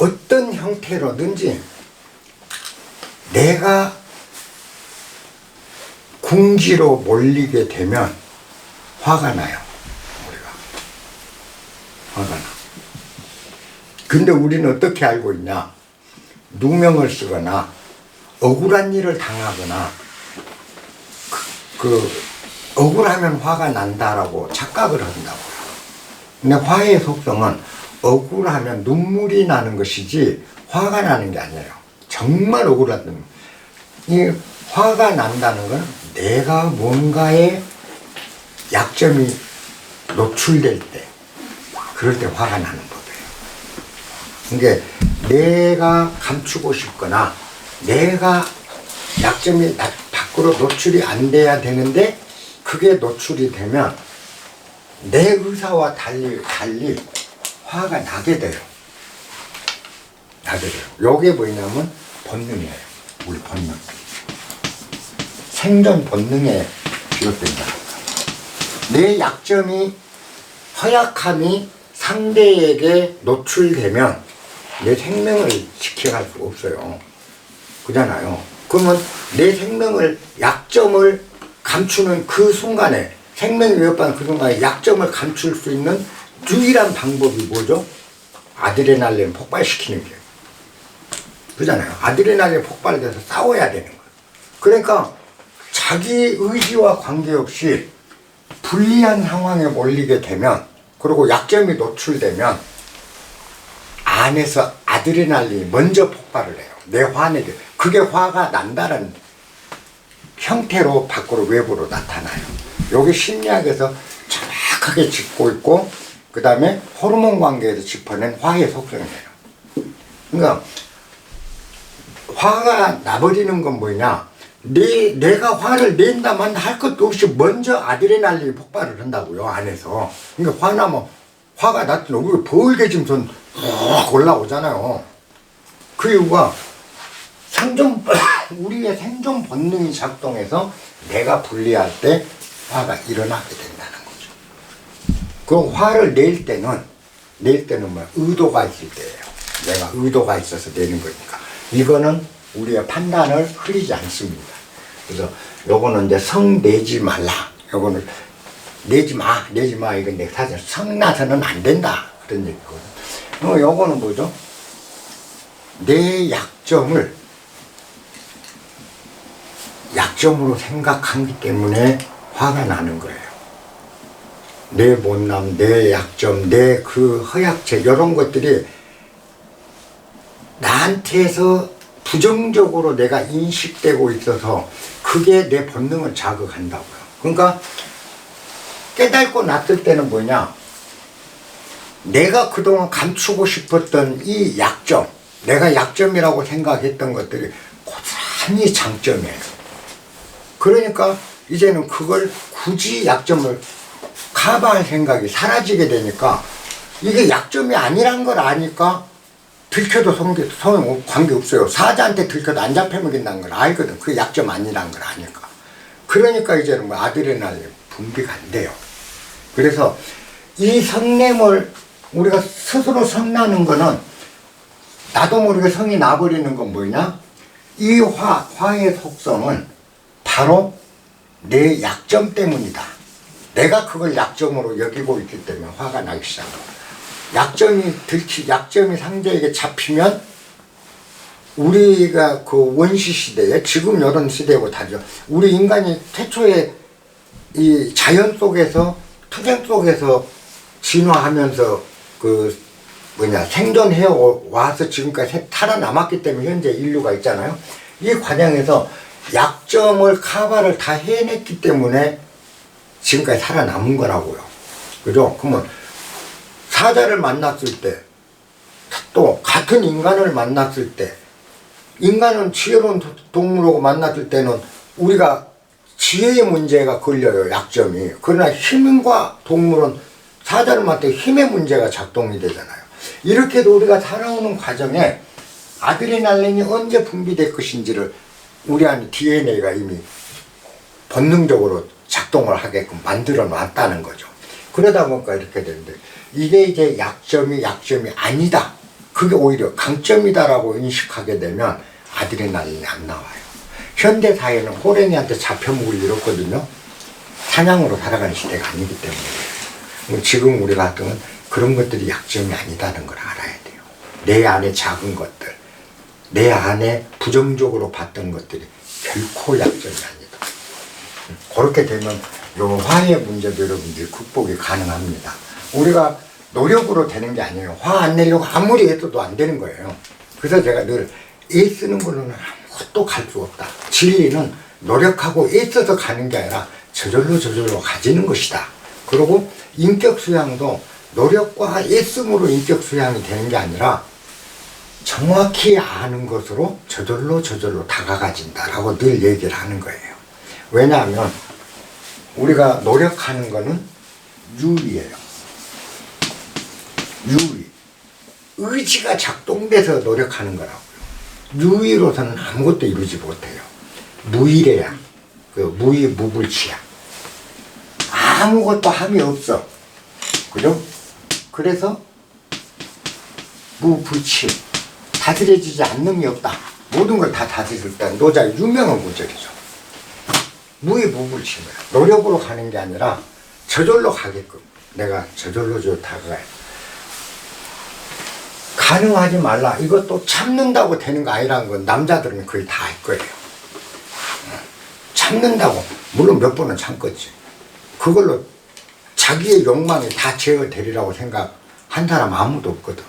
A: 어떤 형태로든지 내가 궁지로 몰리게 되면 화가 나요. 우리가 화가 나. 근데 우리는 어떻게 알고 있냐? 누명을 쓰거나 억울한 일을 당하거나 억울하면 화가 난다라고 착각을 한다고요. 근데 화의 속성은 억울하면 눈물이 나는 것이지 화가 나는 게 아니에요. 정말 억울하든 이 화가 난다는 건 내가 뭔가에 약점이 노출될 때, 그럴 때 화가 나는 법이에요. 그러니까 내가 감추고 싶거나 내가 약점이 밖으로 노출이 안 돼야 되는데 그게 노출이 되면 내 의사와 달리 화가 나게 돼요. 요게 뭐냐면 본능이에요. 우리 본능. 생존 본능에 비롯된다. 내 약점이, 허약함이 상대에게 노출되면 내 생명을 지켜갈 수 없어요. 그잖아요. 그러면 내 생명을, 약점을 감추는 그 순간에, 생명이 위협받는 그 순간에 약점을 감출 수 있는 유일한 방법이 뭐죠? 아드레날린 폭발시키는 게. 그잖아요. 아드레날린 폭발돼서 싸워야 되는 거예요. 그러니까 자기 의지와 관계없이 불리한 상황에 몰리게 되면, 그리고 약점이 노출되면 안에서 아드레날린이 먼저 폭발을 해요. 내 화내게. 그게 화가 난다는 형태로 밖으로 외부로 나타나요. 여기 심리학에서 정확하게 짚고 있고, 그 다음에 호르몬 관계에서 짚어낸 화의 속성이에요. 그러니까 화가 나버리는 건 뭐냐? 내가 화를 낸다만 할 것도 없이 먼저 아드레날린이 폭발을 한다고요, 안에서. 그러니까 화나면, 화가 났더니 얼굴이 벌개지면서 확 올라오잖아요. 그 이유가 우리의 생존 본능이 작동해서 내가 불리할 때 화가 일어나게 된다는 거죠. 그 화를 낼 때는 뭐야? 의도가 있을 때예요. 내가 의도가 있어서 내는 거니까. 이거는 우리의 판단을 흐리지 않습니다. 그래서 요거는 이제 성 내지 말라. 요거는 내지 마. 이건 내 사실 성 나서는 안 된다. 그런 얘기거든. 요거는 뭐죠? 내 약점으로 생각하기 때문에 화가 나는 거예요. 내 못남, 내 약점, 내 그 허약체, 이런 것들이 나한테서 부정적으로 내가 인식되고 있어서 그게 내 본능을 자극한다고요. 그러니까 깨닫고 났을 때는 뭐냐? 내가 그동안 감추고 싶었던 이 약점, 내가 약점이라고 생각했던 것들이 고스란히 장점이에요. 그러니까 이제는 그걸 굳이 약점을 커버할 생각이 사라지게 되니까 이게 약점이 아니란 걸 아니까 들켜도 관계없어요. 사자한테 들켜도 안 잡혀먹인다는 걸 알거든. 그게 약점 아니란 걸 아니까. 그러니까 이제는 뭐 아드레날린 분비가 안 돼요. 그래서 이 성냄을 우리가 스스로 성나는 거는 나도 모르게 성이 나버리는 건 뭐냐? 이 화의 속성은 바로 내 약점 때문이다. 내가 그걸 약점으로 여기고 있기 때문에 화가 나기 시작합니다. 약점이 상대에게 잡히면 우리가 그 원시 시대에 지금 이런 시대하고 다르죠. 우리 인간이 태초에 이 자연 속에서 투쟁 속에서 진화하면서 생존해 와서 지금까지 살아남았기 때문에 현재 인류가 있잖아요. 이 과정에서 약점을 카바를 다 해냈기 때문에 지금까지 살아남은 거라고요. 그죠? 그러면 사자를 만났을 때, 또 같은 인간을 만났을 때, 인간은 지혜로운 동물하고 만났을 때는 우리가 지혜의 문제가 걸려요, 약점이. 그러나 힘과 동물은 사자를 만날 때 힘의 문제가 작동이 되잖아요. 이렇게 해도 우리가 살아오는 과정에 아드레날린이 언제 분비될 것인지를 우리 안에 DNA가 이미 본능적으로 작동을 하게끔 만들어 놨다는 거죠. 그러다 보니까 이렇게 되는데, 이게 이제 약점이 아니다. 그게 오히려 강점이다라고 인식하게 되면 아드레날린이 안 나와요. 현대 사회는 호랭이한테 잡혀먹을 일 없거든요. 사냥으로 살아가는 시대가 아니기 때문에. 지금 우리 같은 건 그런 것들이 약점이 아니다는 걸 알아야 돼요. 내 안에 작은 것들, 내 안에 부정적으로 봤던 것들이 결코 약점이 아니다. 그렇게 되면 요 화의 문제도 여러분들이 극복이 가능합니다. 우리가 노력으로 되는 게 아니에요. 화 안 내려고 아무리 애써도 안 되는 거예요. 그래서 제가 늘 애쓰는 걸로는 아무것도 갈 수 없다. 진리는 노력하고 애써서 가는 게 아니라 저절로 가지는 것이다. 그리고 인격 수양도 노력과 애씀으로 인격 수양이 되는 게 아니라 정확히 아는 것으로 저절로 다가가진다라고 늘 얘기를 하는 거예요. 왜냐하면 우리가 노력하는 거는 유의예요. 유의. 의지가 작동돼서 노력하는 거라고요. 유의로서는 아무것도 이루지 못해요. 무의래야. 무의무불치야. 아무것도 함이 없어. 그죠? 그래서 무불치. 다스려지지 않는 게 없다. 모든 걸 다 다스릴 때 노자의 유명한 구절이죠. 무의무불치인 거야. 노력으로 가는 게 아니라 저절로 가게끔 내가 저절로 다가가야 돼. 가능하지 말라. 이것도 참는다고 되는 거 아니라는 건 남자들은 거의 다 할 거예요. 참는다고. 물론 몇 번은 참겠지. 그걸로 자기의 욕망이 다 제어되리라고 생각한 사람 아무도 없거든.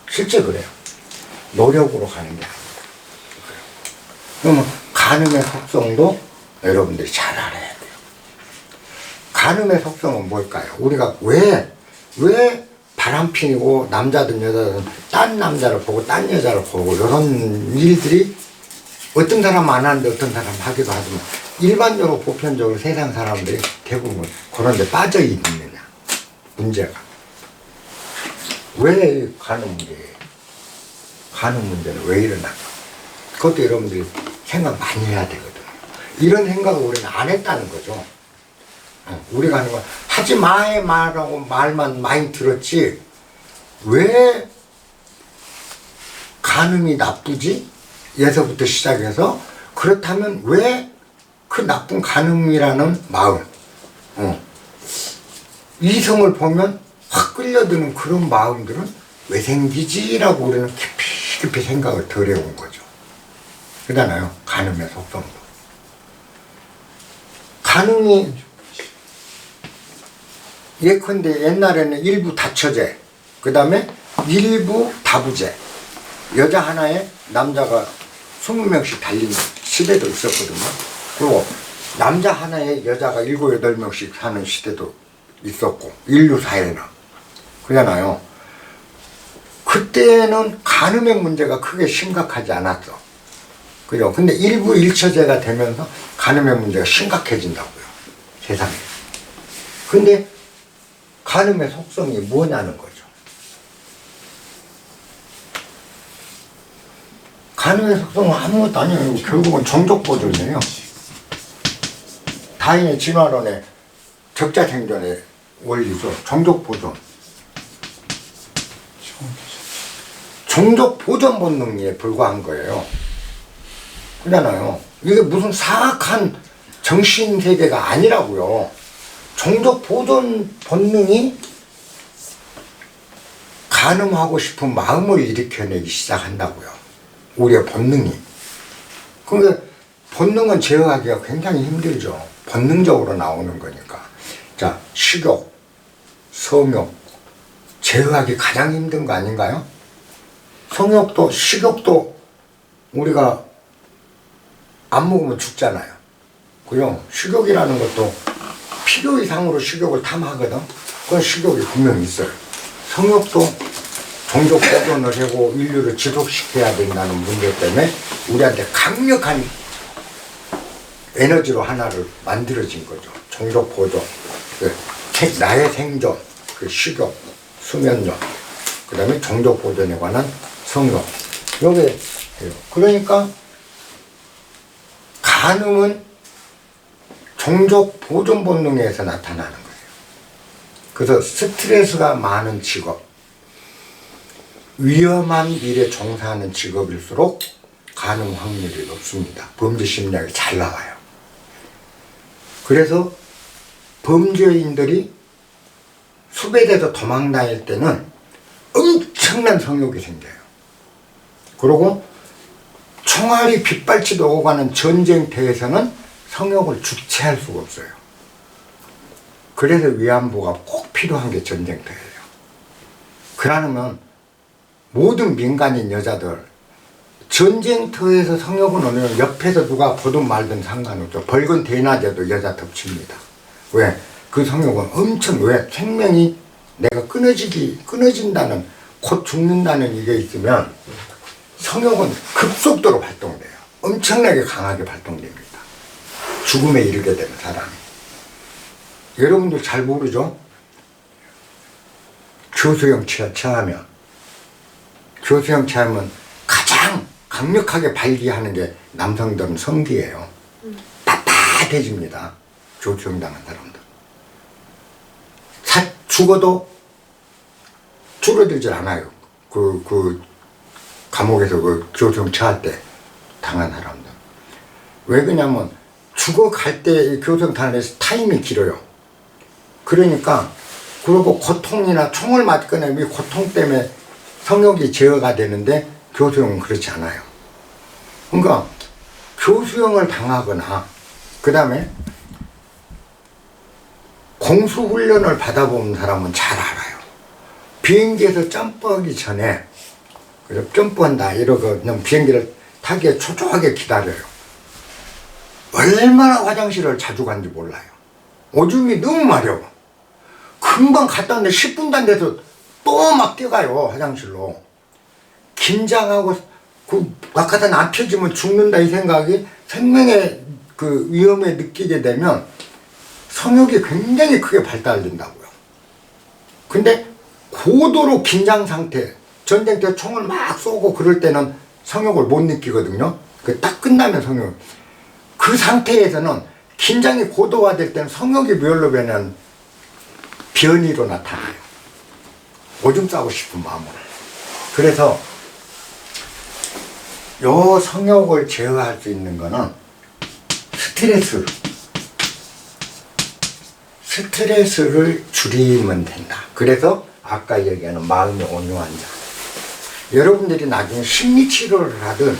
A: 실제 그래요. 노력으로 가는 게 아니다. 그러면 간음의 속성도 여러분들이 잘 알아야 돼요. 간음의 속성은 뭘까요? 우리가 왜 바람핀이고 남자든 여자든 딴 남자를 보고 딴 여자를 보고 이런 일들이 어떤 사람 안 하는데 어떤 사람 하기도 하지만 일반적으로 보편적으로 세상 사람들이 대부분 그런 데 빠져 있느냐 문제가 왜 가는 문제예요? 가는 문제는 왜 일어날까? 그것도 여러분들이 생각 많이 해야 되거든요. 이런 생각을 우리는 안 했다는 거죠. 우리가 하는 건 하지 마의 말하고 말만 많이 들었지 왜 간음이 나쁘지? 예서부터 시작해서 그렇다면 왜 그 나쁜 간음이라는 마음 이성을 보면 확 끌려드는 그런 마음들은 왜 생기지라고 우리는 깊이 생각을 덜 해온 거죠. 그러잖아요. 간음의 속성도. 간음이 예컨대 옛날에는 일부 다처제, 그 다음에 일부 다부제, 여자 하나에 남자가 20명씩 달린 시대도 있었거든요. 그리고 남자 하나에 여자가 7, 8명씩 사는 시대도 있었고, 인류 사회는. 그러잖아요. 그때는 간음의 문제가 크게 심각하지 않았어. 그죠? 근데 일부 일처제가 되면서 간음의 문제가 심각해진다고요. 세상에. 근데 간음의 속성이 뭐냐는 거죠. 간음의 속성은 아무것도 아니에요. 결국은 종족 보존이에요. 다인의 진화론의 적자생존의 원리죠. 종족 보존. 종족 보존 본능에 불과한 거예요. 그러잖아요. 이게 무슨 사악한 정신 세계가 아니라고요. 종족 보존 본능이 간음하고 싶은 마음을 일으켜내기 시작한다고요. 우리의 본능이. 그러니까 본능은 제어하기가 굉장히 힘들죠. 본능적으로 나오는 거니까. 자, 식욕, 성욕, 제어하기 가장 힘든 거 아닌가요? 성욕도, 식욕도 우리가 안 먹으면 죽잖아요. 그죠? 식욕이라는 것도 필요 이상으로 식욕을 탐하거든. 그건 식욕이 분명히 있어요. 성욕도 종족 보존을 하고 인류를 지속시켜야 된다는 문제 때문에 우리한테 강력한 에너지로 하나를 만들어진 거죠. 종족 보존, 나의 생존, 식욕, 수면력, 그 다음에 종족 보존에 관한 성욕. 요게 해요. 그러니까 간음은 종족 보존 본능에서 나타나는 거예요. 그래서 스트레스가 많은 직업, 위험한 일에 종사하는 직업일수록 간음 확률이 높습니다. 범죄 심리학이 잘 나와요. 그래서 범죄인들이 수배돼서 도망 다닐 때는 엄청난 성욕이 생겨요. 그리고 총알이 빗발치도 오가는 전쟁터에서는 성욕을 주체할 수가 없어요. 그래서 위안부가 꼭 필요한 게 전쟁터예요. 그러면 모든 민간인 여자들 전쟁터에서 성욕은 오면 옆에서 누가 보든 말든 상관없죠. 벌건 대낮에도 여자 덮칩니다. 왜? 그 성욕은 엄청, 왜? 생명이 내가 끊어진다는, 곧 죽는다는 이게 있으면 성욕은 급속도로 발동돼요. 엄청나게 강하게 발동됩니다. 죽음에 이르게 되는 사람이. 여러분들 잘 모르죠? 교수형 체하면 가장 강력하게 발기하는 게 남성들은 성기예요. 따뜻해집니다. 교수형 당한 사람들. 죽어도 줄어들질 않아요. 감옥에서 교수형 체할 때 당한 사람들. 왜 그러냐면 죽어갈 때 교수형 당할 때 타임이 길어요. 그러니까 그리고 고통이나 총을 맞거나 이 고통 때문에 성욕이 제어가 되는데 교수형은 그렇지 않아요. 그러니까 교수형을 당하거나 그 다음에 공수훈련을 받아본 사람은 잘 알아요. 비행기에서 점프하기 전에 점프한다 이러고 그냥 비행기를 타기에 초조하게 기다려요. 얼마나 화장실을 자주 간지 몰라요. 오줌이 너무 마려워. 금방 갔다 왔는데 10분도 안 돼서 또 막 뛰어가요, 화장실로. 긴장하고 낙하산 안 펴지면 죽는다 이 생각이 생명의 위험에 느끼게 되면 성욕이 굉장히 크게 발달된다고요. 근데 고도로 긴장 상태, 전쟁 때 총을 막 쏘고 그럴 때는 성욕을 못 느끼거든요. 딱 끝나면 성욕. 그 상태에서는 긴장이 고도화될 때는 성욕이 뭘로 변하는 변이로 나타나요. 오줌 싸고 싶은 마음으로. 그래서 요 성욕을 제어할 수 있는 거는 스트레스를 줄이면 된다. 그래서 아까 얘기하는 마음이 온유한 자. 여러분들이 나중에 심리치료를 하든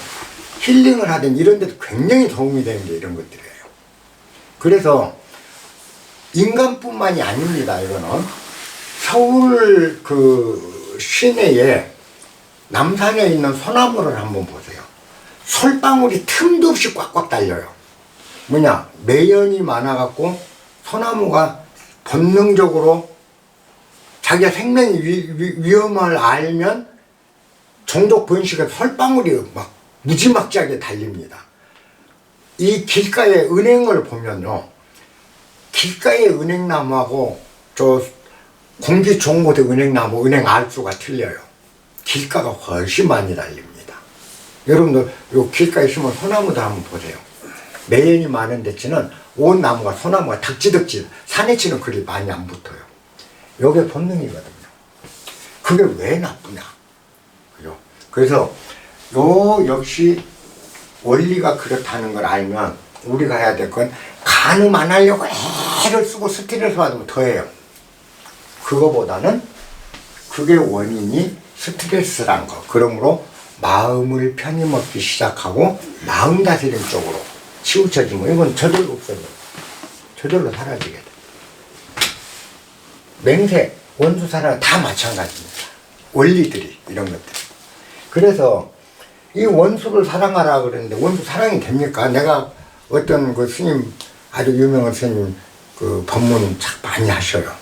A: 힐링을 하든 이런 데도 굉장히 도움이 되는 게 이런 것들이에요. 그래서 인간뿐만이 아닙니다. 이거는 서울 시내에 남산에 있는 소나무를 한번 보세요. 솔방울이 틈도 없이 꽉꽉 달려요. 뭐냐? 매연이 많아갖고 소나무가 본능적으로 자기가 생명이 위험을 알면 종족 번식에 솔방울이 막 무지막지하게 달립니다. 이 길가의 은행을 보면요. 길가의 은행나무하고 저 공기 좋은 곳의 은행나무, 은행 알수가 틀려요. 길가가 훨씬 많이 달립니다. 여러분들 요 길가에 있으면 소나무도 한번 보세요. 매연이 많은 데치는 온 나무가 소나무가 덕지덕지 산에 치는 그리 많이 안 붙어요. 요게 본능이거든요. 그게 왜 나쁘냐. 그죠? 그래서 요 역시 원리가 그렇다는 걸 알면 우리가 해야 될 건 가늠 안 하려고 애를 쓰고 스트레스 받으면 더해요. 그거보다는 그게 원인이 스트레스란 거. 그러므로 마음을 편히 먹기 시작하고 마음 다스림 쪽으로 치우쳐지면 이건 저절로 없어져요. 저절로 사라지게 돼. 맹세, 원수 사랑 다 마찬가지입니다. 원리들이 이런 것들. 그래서 이 원수를 사랑하라 그러는데 원수 사랑이 됩니까? 내가 어떤 그 스님 아주 유명한 스님 그 법문 참 많이 하셔요.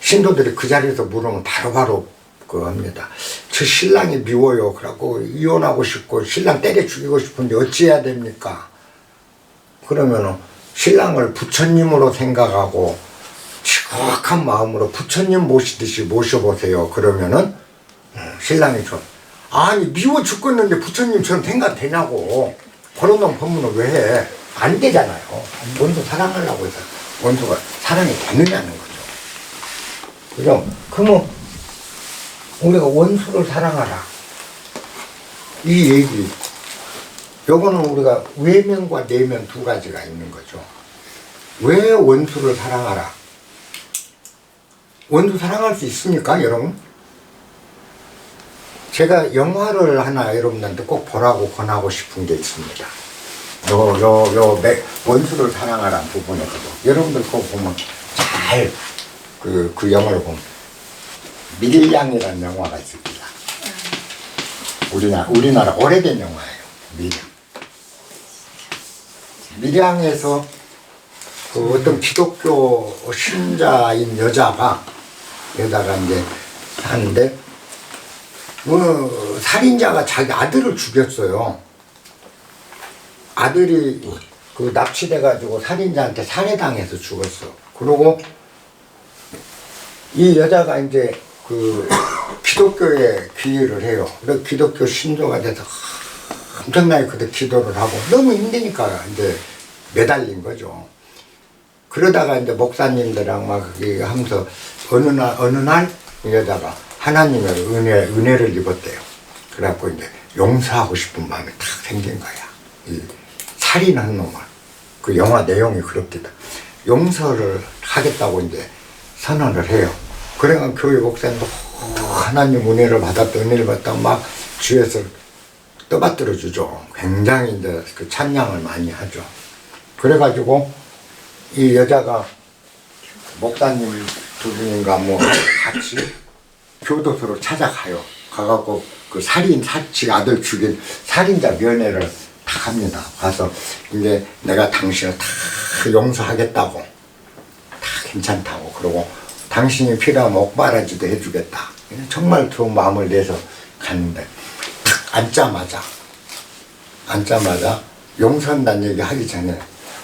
A: 신도들이 그 자리에서 물으면 바로바로 그 합니다. 저 신랑이 미워요. 그러고 이혼하고 싶고 신랑 때려 죽이고 싶은데 어찌해야 됩니까? 그러면은 신랑을 부처님으로 생각하고 지극한 마음으로 부처님 모시듯이 모셔보세요. 그러면은 신랑이 좀 아니 미워 죽겠는데 부처님처럼 생각되냐고. 그런 놈 법문을 왜 해? 안 되잖아요. 원수 사랑하려고 해서 원수가 사랑이 되느냐는 거죠. 그죠? 그러면 우리가 원수를 사랑하라. 이 얘기. 요거는 우리가 외면과 내면 두 가지가 있는 거죠. 왜 원수를 사랑하라? 원수 사랑할 수 있습니까, 여러분? 제가 영화를 하나 여러분한테 꼭 보라고 권하고 싶은 게 있습니다. 원수를 사랑하라는 부분에서도. 여러분들 그거 보면 잘, 그 영화를 보면. 밀양이라는 영화가 있습니다. 우리나라 오래된 영화예요. 밀양에서 그 어떤 기독교 신자인 여자가 이제 하는데, 살인자가 자기 아들을 죽였어요. 아들이 그 납치돼가지고 살인자한테 살해당해서 죽었어. 그리고 이 여자가 이제 그 기독교에 귀의를 해요. 그래서 기독교 신조가 돼서 엄청나게 그때 기도를 하고 너무 힘드니까 이제 매달린 거죠. 그러다가 이제 목사님들랑 막 하면서 어느 날 이 여자가 하나님의 은혜를 입었대요. 그래갖고 이제 용서하고 싶은 마음이 탁 생긴 거야. 이 살인한 놈을. 그 영화 내용이 그렇대다. 용서를 하겠다고 이제 선언을 해요. 그래가 교회 목사님도 하나님 은혜를 받았다 막 주에서 떠받들어 주죠. 굉장히 이제 그 찬양을 많이 하죠. 그래가지고 이 여자가 목사님 두 분인가 뭐 같이 교도소로 찾아가요. 가갖고 그 지 아들 죽인 살인자 면회를 딱 합니다. 가서 이제 내가 당신을 다 용서하겠다고, 다 괜찮다고, 그러고 당신이 필요하면 옥바라지도 해주겠다. 정말 좋은 마음을 내서 갔는데 딱 앉자마자 용서한다는 얘기 하기 전에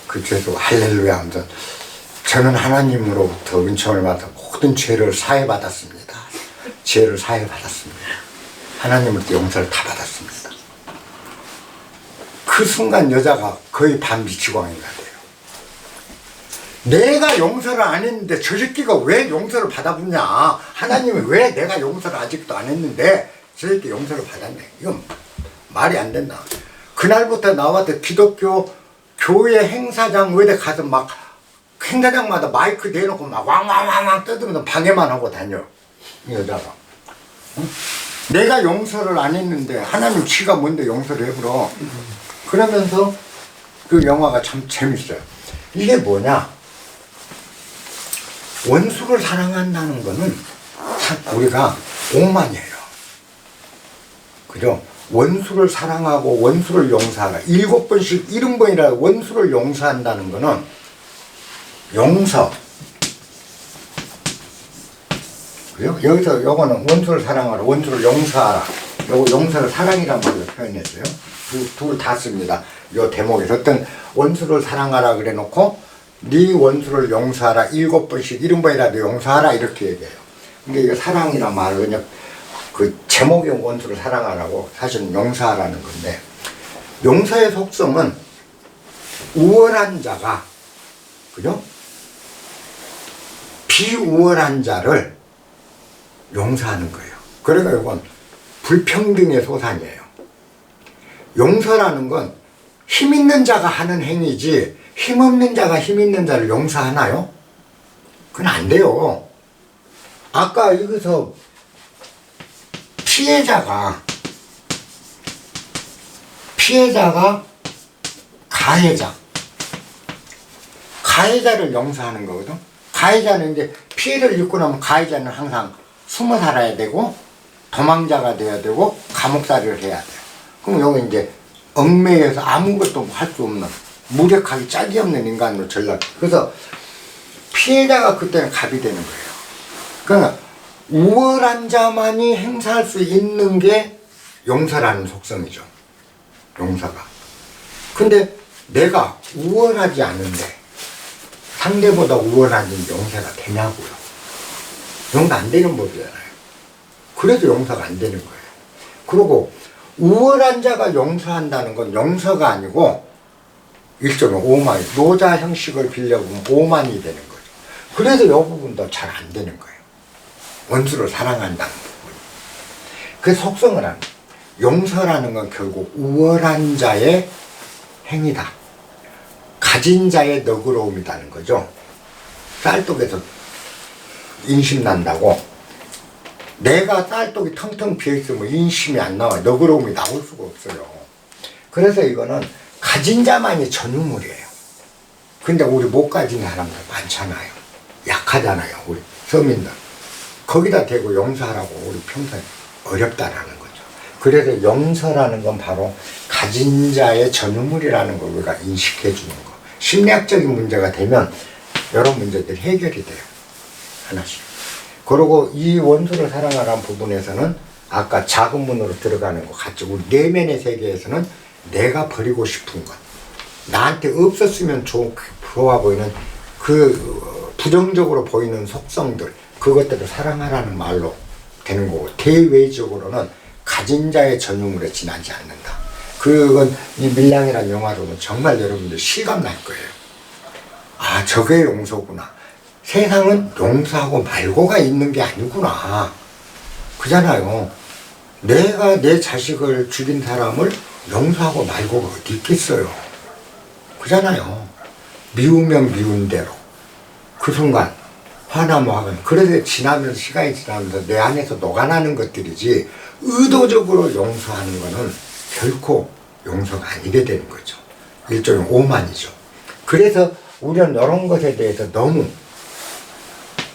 A: 그 죄수 할렐루야 하면서 저는 하나님으로부터 은총을 받아 모든 죄를 사해받았습니다. 죄를 사해받았습니다. 하나님으로부터 용서를 다 받았습니다. 그 순간 여자가 거의 반미치광이가 돼요. 내가 용서를 안 했는데 저 새끼가 왜 용서를 받아보냐. 하나님이 왜 내가 용서를 아직도 안 했는데 저 새끼 용서를 받았네. 이건 말이 안 된다. 그날부터 나와서 기독교 교회 행사장 어디 가서 막 행사장마다 마이크 대놓고 막 왕왕왕왕 떠들면서 방해만 하고 다녀. 이 여자가. 응? 내가 용서를 안 했는데 하나님 지가 뭔데 용서를 해버려. 그러면서 그 영화가 참 재밌어요. 이게 뭐냐. 원수를 사랑한다는 거는 참 우리가 오만이에요. 그죠? 원수를 사랑하고 원수를 용서하라. 7번씩 70번이라 원수를 용서한다는 거는 용서. 그죠? 여기서 요거는 원수를 사랑하라, 원수를 용서하라. 요거 용서를 사랑이란 말로 표현했어요. 둘 다 씁니다. 요 대목에서 어떤 원수를 사랑하라 그래 놓고 네 원수를 용서하라. 7번씩 70번이라도 용서하라 이렇게 얘기해요. 근데 이거 사랑이란 말은 그냥 그 제목의 원수를 사랑하라고 사실은 용서하라는 건데, 용서의 속성은 우월한 자가, 그죠? 비우월한 자를 용서하는 거예요. 그러니까 이건 불평등의 소산이에요. 용서라는 건 힘 있는 자가 하는 행위지 힘 없는 자가 힘 있는 자를 용서하나요? 그건 안 돼요. 아까 여기서 피해자가 가해자를 용서하는 거거든. 가해자는 이제 피해를 입고 나면 가해자는 항상 숨어 살아야 되고 도망자가 돼야 되고 감옥살이를 해야 돼요. 그럼 여기 이제 얽매여서 아무것도 할 수 없는 무력하기 짝이 없는 인간으로 전락. 그래서 피해자가 그때는 갑이 되는 거예요. 그러니까 우월한 자만이 행사할 수 있는 게 용서라는 속성이죠. 용서가. 근데 내가 우월하지 않은데 상대보다 우월한 용서가 되냐고요. 용서 안 되는 법이잖아요. 그래도 용서가 안 되는 거예요. 그리고 우월한 자가 용서한다는 건 용서가 아니고 일종의 오만, 노자 형식을 빌려보면 오만이 되는 거죠. 그래서 이 부분도 잘 안 되는 거예요. 원수를 사랑한다는 부분. 그 속성을 하는 거예요. 용서라는 건 결국 우월한 자의 행위다. 가진 자의 너그러움이라는 거죠. 쌀독에서 인심 난다고. 내가 쌀독이 텅텅 비어있으면 인심이 안 나와요. 너그러움이 나올 수가 없어요. 그래서 이거는 가진 자만이 전유물이에요. 근데 우리 못 가진 사람들 많잖아요. 약하잖아요. 우리 서민들. 거기다 대고 용서하라고 우리 평소에 어렵다라는 거죠. 그래서 용서라는 건 바로 가진 자의 전유물이라는 걸 우리가 인식해 주는 거. 심리학적인 문제가 되면 여러 문제들이 해결이 돼요. 하나씩. 그리고 이 원수를 사랑하라는 부분에서는 아까 작은 문으로 들어가는 것 같죠. 우리 내면의 세계에서는 내가 버리고 싶은 것, 나한테 없었으면 좋아 보이는 그 부정적으로 보이는 속성들, 그것들을 사랑하라는 말로 되는 거고, 대외적으로는 가진 자의 전유물에 지나지 않는다. 그건 이 밀양이라는 영화로 보면 정말 여러분들 실감 날 거예요. 아, 저게 용서구나. 세상은 용서하고 말고가 있는 게 아니구나. 그잖아요. 내가 내 자식을 죽인 사람을 용서하고 말고가 어디 있겠어요. 그잖아요. 미우면 미운 대로. 그 순간 화나면 화가. 그래서 지나면서 시간이 지나면서 내 안에서 녹아나는 것들이지 의도적으로 용서하는 거는 결코 용서가 아니게 되는 거죠. 일종의 오만이죠. 그래서 우리는 이런 것에 대해서 너무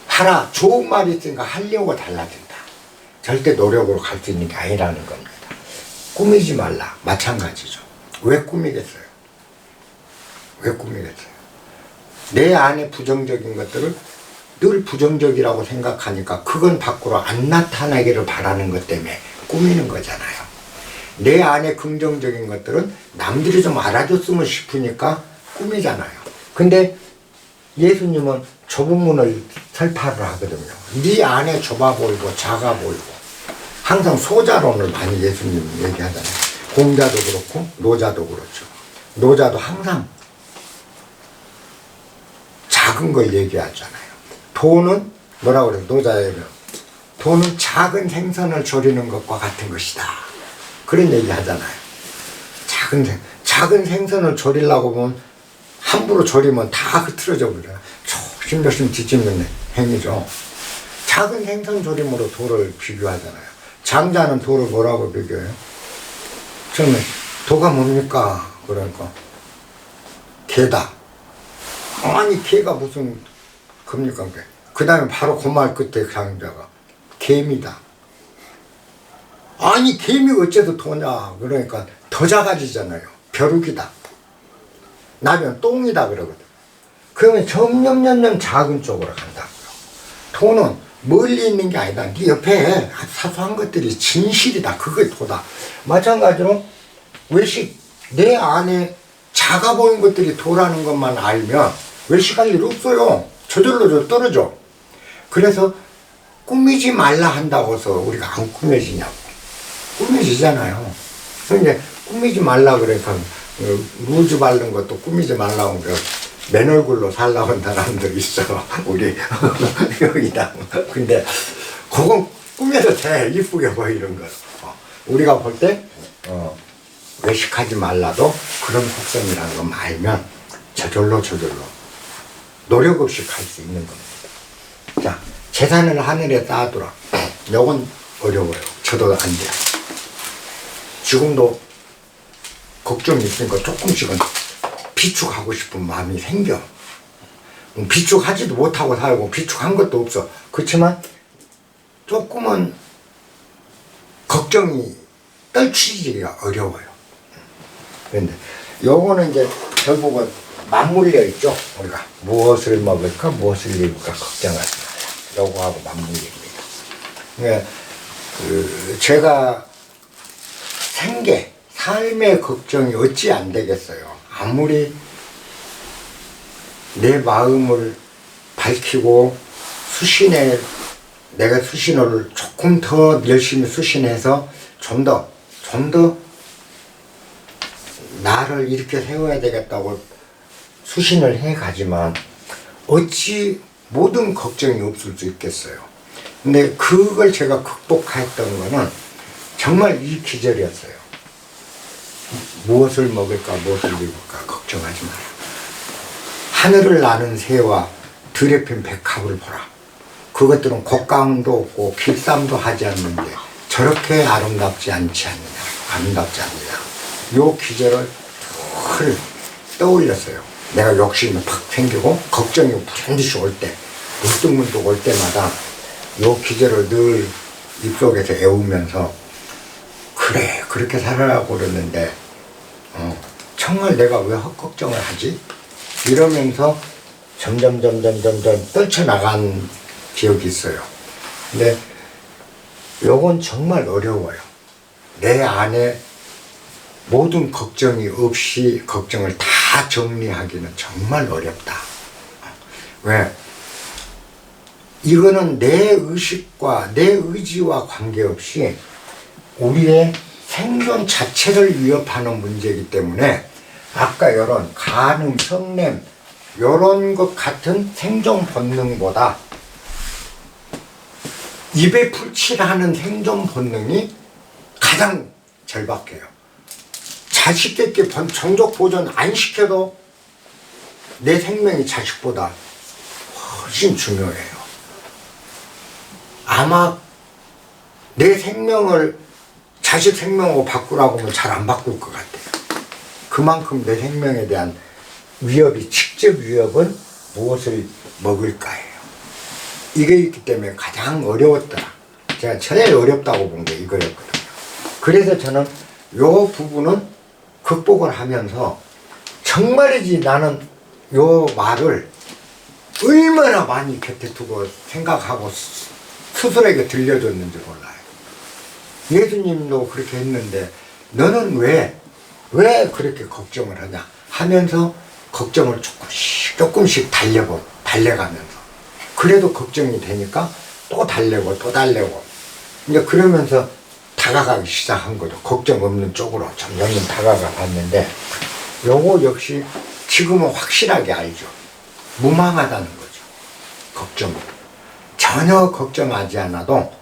A: 하라, 좋은 말이 있으니까 하려고 달라진다. 절대 노력으로 갈 수 있는 게 아니라는 겁니다. 꾸미지 말라. 마찬가지죠. 왜 꾸미겠어요? 왜 꾸미겠어요? 내 안에 부정적인 것들을 늘 부정적이라고 생각하니까 그건 밖으로 안 나타나기를 바라는 것 때문에 꾸미는 거잖아요. 내 안에 긍정적인 것들은 남들이 좀 알아줬으면 싶으니까 꾸미잖아요. 근데 예수님은 좁은 문을 설파를 하거든요. 네 안에 좁아 보이고 작아 보이고. 항상 소자론을 많이 예수님 얘기하잖아요. 공자도 그렇고 노자도 그렇죠. 노자도 항상 작은 걸 얘기하잖아요. 돈은 뭐라고 그래요? 노자에는 돈은 작은 생선을 조리는 것과 같은 것이다. 그런 얘기 하잖아요. 작은 생선을 조리려고 보면 함부로 조리면 다 흐트러져 버려요. 조심조심 뒤집는 행위죠. 작은 생선 조림으로 돌을 비교하잖아요. 장자는 돌을 뭐라고 비교해요? 처음에 도가 뭡니까? 그러니까 개다. 아니 개가 무슨 겁니까? 그 다음에 바로 그 말 끝에 장자가 개미다. 아니 개미 어째서 도냐? 그러니까 더 작아지잖아요. 벼룩이다. 나면 똥이다 그러거든. 그러면 점점 작은 쪽으로 간다고요. 도는 멀리 있는 게 아니다. 네 옆에 사소한 것들이 진실이다. 그게 도다. 마찬가지로 외식, 내 안에 작아 보이는 것들이 도라는 것만 알면 외식할 일 없어요. 저절로 떨어져. 그래서 꾸미지 말라 한다고 해서 우리가 안 꾸며지냐고. 꾸며지잖아요. 그래서 이제 꾸미지 말라 그러니까 루즈 바른 것도 꾸미지 말라고 그래. 맨 얼굴로 살라고 한 사람도 있어. 우리 여기다. 근데 그건 꿈에도 돼. 이쁘게 보이는 거. 우리가 볼 때 외식하지 말라도 그런 속성이라는 거 알면 저절로 노력 없이 갈 수 있는 겁니다. 자, 재산을 하늘에 쌓아두라. 요건 어려워요. 저도 안 돼요. 지금도 걱정이 있으니까 조금씩은 비축하고 싶은 마음이 생겨. 비축하지도 못하고 살고 비축한 것도 없어. 그렇지만 조금은 걱정이 떨치기가 어려워요. 그런데 요거는 이제 결국은 맞물려 있죠. 우리가 무엇을 먹을까 무엇을 입을까 걱정하지 말라. 요거하고 맞물립니다. 그러니까 제가 삶의 걱정이 어찌 안 되겠어요. 아무리 내 마음을 밝히고 내가 수신호를 조금 더 열심히 수신해서 좀 더 나를 이렇게 세워야 되겠다고 수신을 해 가지만 어찌 모든 걱정이 없을 수 있겠어요. 근데 그걸 제가 극복했던 거는 정말 이 기절이었어요. 무엇을 먹을까 무엇을 입을까 걱정하지 마라. 하늘을 나는 새와 들에 핀 백합을 보라. 그것들은 곶감도 없고 길쌈도 하지 않는데 저렇게 아름답지 않지 않느냐. 아름답지 않느냐. 요 기절을 늘 떠올렸어요. 내가 욕심이 팍 생기고 걱정이 반드시 올 때 문득문득 올 때마다 요 기절을 늘 입속에서 애우면서 그래 그렇게 살아라고 그러는데 정말 내가 왜 헛걱정을 하지? 이러면서 점점 떨쳐나간 기억이 있어요. 근데 요건 정말 어려워요. 내 안에 모든 걱정이 없이 걱정을 다 정리하기는 정말 어렵다. 왜? 이거는 내 의식과 내 의지와 관계없이 우리의 생존 자체를 위협하는 문제이기 때문에 아까 이런 간음, 성냄 이런 것 같은 생존 본능보다 입에 풀칠하는 생존 본능이 가장 절박해요. 자식에게 정족 보존 안 시켜도 내 생명이 자식보다 훨씬 중요해요. 아마 내 생명을 자식 생명으로 바꾸라고 하면 잘 안 바꿀 것 같아요. 그만큼 내 생명에 대한 위협이, 직접 위협은 무엇을 먹을까예요. 이게 있기 때문에 가장 어려웠더라. 제가 제일 어렵다고 본 게 이거였거든요. 그래서 저는 요 부분은 극복을 하면서 정말이지 나는 요 말을 얼마나 많이 곁에 두고 생각하고 스스로에게 들려줬는지 몰라요. 예수님도 그렇게 했는데 너는 왜 그렇게 걱정을 하냐 하면서 걱정을 조금씩 달래가면서 그래도 걱정이 되니까 또 달래고 이제 그러면서 다가가기 시작한 거죠. 걱정 없는 쪽으로 점점 다가가 봤는데 요거 역시 지금은 확실하게 알죠. 무망하다는 거죠. 걱정 전혀 걱정하지 않아도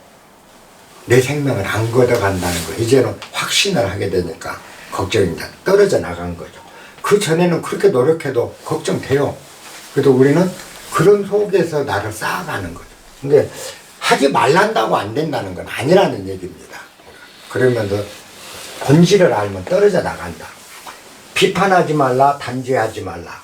A: 내 생명을 안 걷어간다는 거 이제는 확신을 하게 되니까 걱정이 이제 떨어져 나간 거죠. 그 전에는 그렇게 노력해도 걱정돼요. 그래도 우리는 그런 속에서 나를 쌓아가는 거죠. 근데 하지 말란다고 안 된다는 건 아니라는 얘기입니다. 그러면서 본질을 알면 떨어져 나간다. 비판하지 말라, 단죄하지 말라.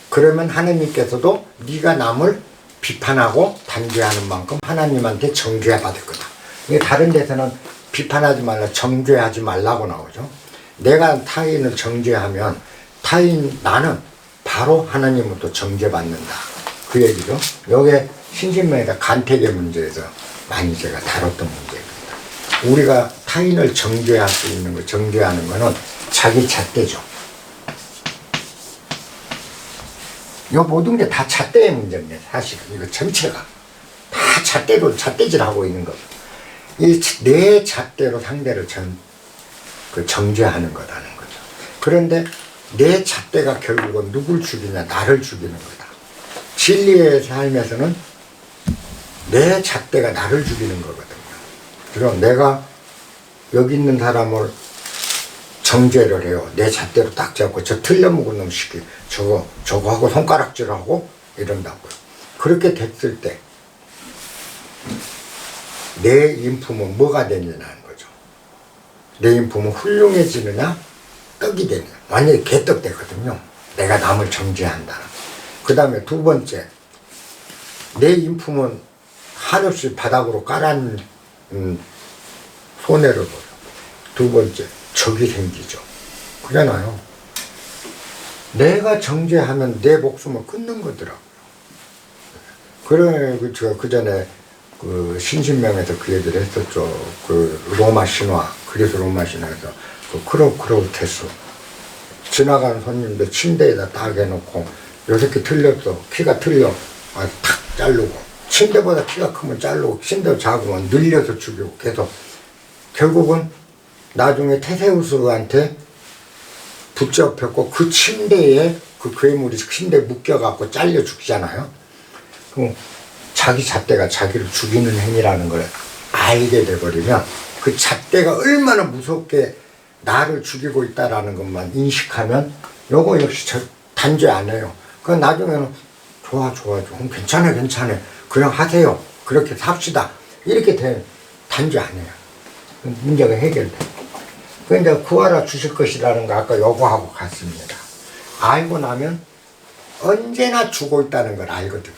A: 그러면 하느님께서도 네가 남을 비판하고 단죄하는 만큼 하나님한테 정죄 받을 거다. 이게 다른 데서는 비판하지 말라, 정죄하지 말라고 나오죠. 내가 타인을 정죄하면 나는 바로 하나님으로부터 정죄받는다. 그 얘기죠. 요게 신신명이다 간택의 문제에서 많이 제가 다뤘던 문제입니다. 우리가 타인을 정죄할 수 있는 거, 정죄하는 거는 자기 잣대죠. 요 모든 게 다 잣대의 문제입니다. 사실은 이거 전체가 다 잣대질하고 있는 거. 이 내 잣대로 상대를 정죄하는 거라는 거죠. 그런데 내 잣대가 결국은 누굴 죽이냐? 나를 죽이는 거다. 진리의 삶에서는 내 잣대가 나를 죽이는 거거든요. 그럼 내가 여기 있는 사람을 정죄를 해요. 내 잣대로 딱 잡고 저 틀려먹은 놈 시키 저거 하고 손가락질하고 이런다고요. 그렇게 됐을 때 내 인품은 뭐가 되느냐는 거죠. 내 인품은 훌륭해지느냐 떡이 되느냐. 완전히 개떡 되거든요. 내가 남을 정죄한다. 그 다음에 두 번째, 내 인품은 한없이 바닥으로 깔아놓은 손해를 보여. 두 번째, 적이 생기죠. 그러잖아요. 내가 정죄하면 내 목숨을 끊는 거더라고요. 그래, 제가 그 전에 그 신신명에서 그 얘기를 했었죠. 그 로마 신화, 그래서 로마 신화에서 그 크로테스. 지나가는 손님들 침대에다 딱 해놓고 요 새끼 틀렸어. 키가 틀려. 탁 자르고. 침대보다 키가 크면 자르고, 침대 작으면 늘려서 죽이고 계속. 결국은 나중에 테세우스한테 붙잡혔고 그 침대에 그 괴물이 침대에 묶여갖고 잘려 죽잖아요. 그럼 자기 잣대가 자기를 죽이는 행위라는 걸 알게 돼버리면 그 잣대가 얼마나 무섭게 나를 죽이고 있다라는 것만 인식하면 요거 역시 단죄 안 해요. 그 나중에는 좋아 괜찮아 그냥 하세요. 그렇게 삽시다. 이렇게 되면 단죄 안 해요. 문제가 해결돼. 그러니까 구하라 주실 것이라는 거 아까 요거하고 같습니다. 알고 나면 언제나 주고 있다는 걸 알거든요.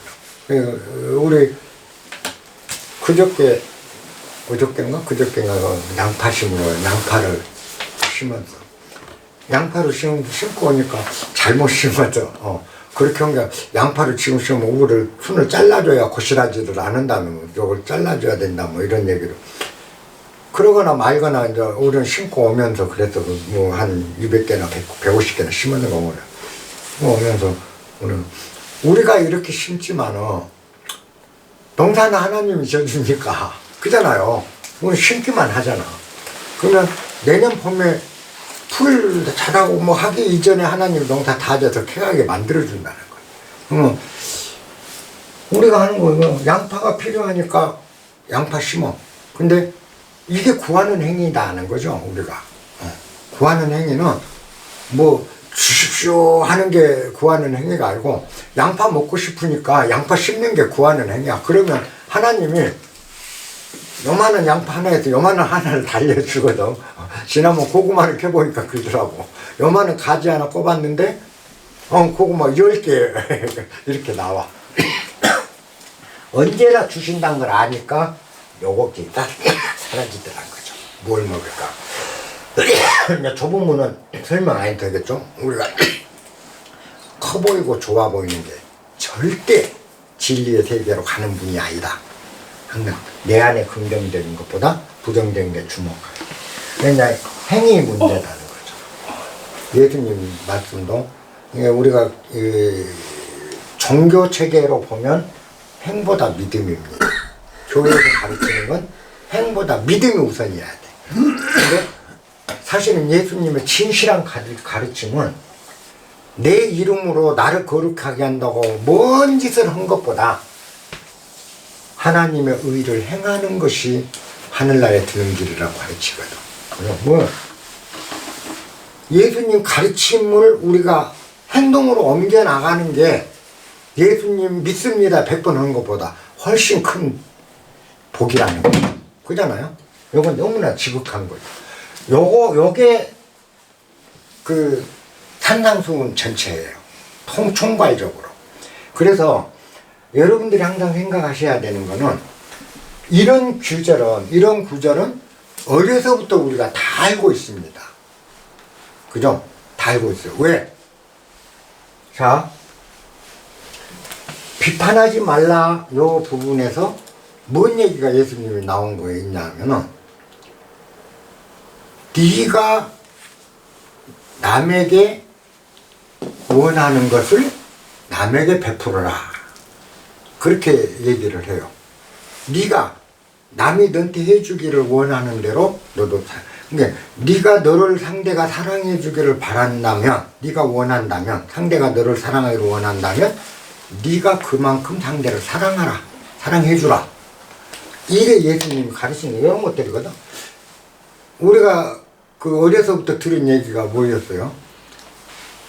A: 우리 그저께인가 양파 심으러 양파를 심고 오니까 잘못 심어서 그렇게 한 게 양파를 지금 심으면 우를 순을 잘라줘야 고시라지를 안 한다면 이걸 잘라줘야 된다 뭐 이런 얘기를 그러거나 말거나 이제 우리는 심고 오면서 그래서 뭐 한 200개나 150개나 심었는 거 오면서 우리가 이렇게 심지만은 농사는 하나님이 져주니까 그잖아요. 우리 심기만 하잖아. 그러면 내년 봄에 풀 자라고 뭐 하기 이전에 하나님 농사 다 져서 쾌하게 만들어준다는 거예요. 우리가 하는 거는 양파가 필요하니까 양파 심어. 근데 이게 구하는 행위다는 거죠, 우리가. 구하는 행위는 뭐 주십시오 하는 게 구하는 행위가 아니고 양파 먹고 싶으니까 양파 심는 게 구하는 행위야. 그러면 하나님이 요만한 양파 하나에서 요만한 하나를 달려주거든. 지난번 고구마를 켜보니까 그러더라고. 요만한 가지 하나 꼽았는데 고구마 10개 이렇게 나와. 언제나 주신다는 걸 아니까 요거 사라지더란 거죠. 뭘 먹을까? 좁은 문은 설명 안 해도 되겠죠? 우리가 커 보이고 좋아 보이는 게 절대 진리의 세계로 가는 분이 아니다. 항상 내 안에 긍정적인 것보다 부정적인 게 주목하고. 그러니까 행위 문제라는 거죠. 예수님 말씀도 우리가 종교 체계로 보면 행보다 믿음입니다. 교회에서 가르치는 건 행보다 믿음이 우선이어야 돼. 근데 사실은 예수님의 진실한 가르침은 내 이름으로 나를 거룩하게 한다고 뭔 짓을 한 것보다 하나님의 의를 행하는 것이 하늘나라에 드는 길이라고 가르치거든. 뭐 예수님 가르침을 우리가 행동으로 옮겨 나가는 게 예수님 믿습니다 100번 하는 것보다 훨씬 큰 복이라는 거죠. 그잖아요? 요건 너무나 지극한 거죠. 요게 그 산상수훈 전체예요. 총괄적으로. 그래서 여러분들이 항상 생각하셔야 되는 거는 이런 구절은 어려서부터 우리가 다 알고 있습니다. 그죠? 다 알고 있어요. 왜? 자, 비판하지 말라 요 부분에서 뭔 얘기가 예수님이 나온 거에 있냐면은 네가 남에게 원하는 것을 남에게 베풀어라. 그렇게 얘기를 해요. 네가 남이 너한테 해주기를 원하는 대로 너도 그러니까 네가 너를 상대가 사랑해 주기를 바란다면, 네가 원한다면, 상대가 너를 사랑하기를 원한다면 네가 그만큼 상대를 사랑하라, 사랑해 주라. 이게 예수님이 가르치는 이런 것들이거든. 우리가 그 어려서부터 들은 얘기가 뭐였어요?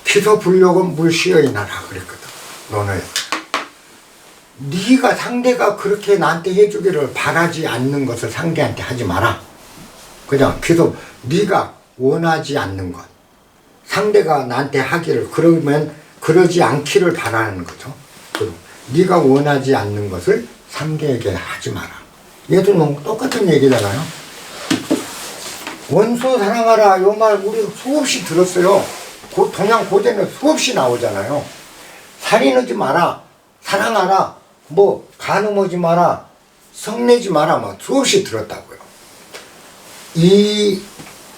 A: 피서 불력은 물시어이 나라 그랬거든. 너는 네가 상대가 그렇게 나한테 해주기를 바라지 않는 것을 상대한테 하지 마라. 그냥 계속 네가 원하지 않는 것, 상대가 나한테 하기를, 그러면 그러지 않기를 바라는 거죠. 그리고 네가 원하지 않는 것을 상대에게 하지 마라. 얘도 똑같은 얘기잖아요. 원수 사랑하라, 이 말 우리 수없이 들었어요. 동양 고전에 수없이 나오잖아요. 살인하지 마라, 사랑하라, 뭐 간음하지 마라, 성내지 마라, 막 수없이 들었다고요. 이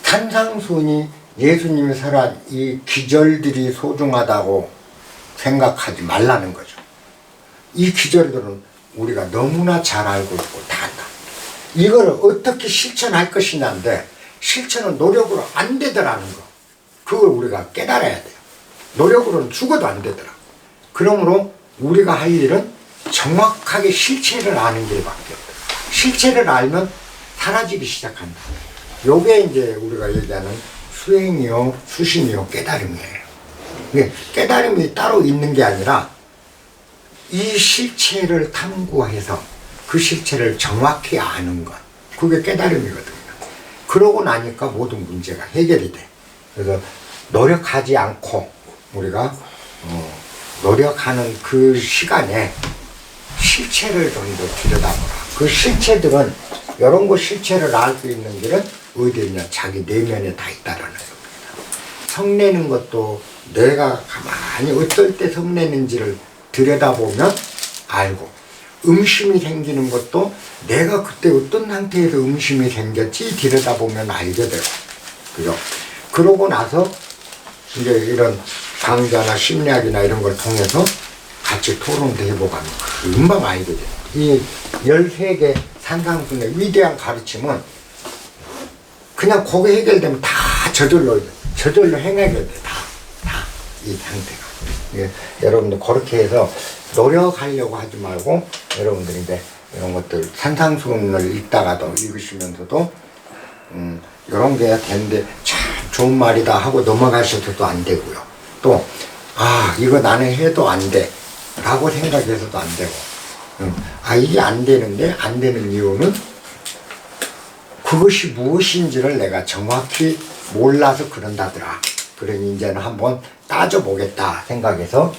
A: 산상순이 예수님이 살한 이 기절들이 소중하다고 생각하지 말라는 거죠. 이 기절들은 우리가 너무나 잘 알고 있고 다 안다. 이걸 어떻게 실천할 것이냐인데, 실천은 노력으로 안 되더라는 거. 그걸 우리가 깨달아야 돼요. 노력으로는 죽어도 안 되더라. 그러므로 우리가 할 일은 정확하게 실체를 아는 길밖에 없다. 실체를 알면 사라지기 시작한다. 요게 이제 우리가 얘기하는 수행이요, 수신이요, 깨달음이에요. 깨달음이 따로 있는 게 아니라 이 실체를 탐구해서 그 실체를 정확히 아는 것, 그게 깨달음이거든요. 그러고 나니까 모든 문제가 해결이 돼. 그래서 노력하지 않고 우리가 노력하는 그 시간에 실체를 좀 더 들여다보라. 그 실체들은, 이런 거 실체를 알 수 있는 길은 어디에 있냐? 자기 내면에 다 있다라는 겁니다. 성내는 것도 내가 가만히 어떨 때 성내는지를 들여다보면 알고, 음심이 생기는 것도 내가 그때 어떤 상태에서 음심이 생겼지 들여다보면 알게 되고, 그죠? 그러고 나서 이제 이런 강좌나 심리학이나 이런 걸 통해서 같이 토론도 해보고 하면 금방 알게 돼요. 이 13개 산상순의 위대한 가르침은 그냥 그거 해결되면 다 저절로 행하게 돼. 다 이 상태가. 예, 여러분들 그렇게 해서 노력하려고 하지 말고, 여러분들이 이제 이런 것들 산상순을 읽다가도 읽으시면서도 이런 게 되는데 참 좋은 말이다 하고 넘어가셔도 안 되고요. 또 이거 나는 해도 안 돼 라고 생각해서도 안 되고, 이게 안 되는데 안 되는 이유는 그것이 무엇인지를 내가 정확히 몰라서 그런다더라. 그러니 이제는 한번 따져보겠다 생각해서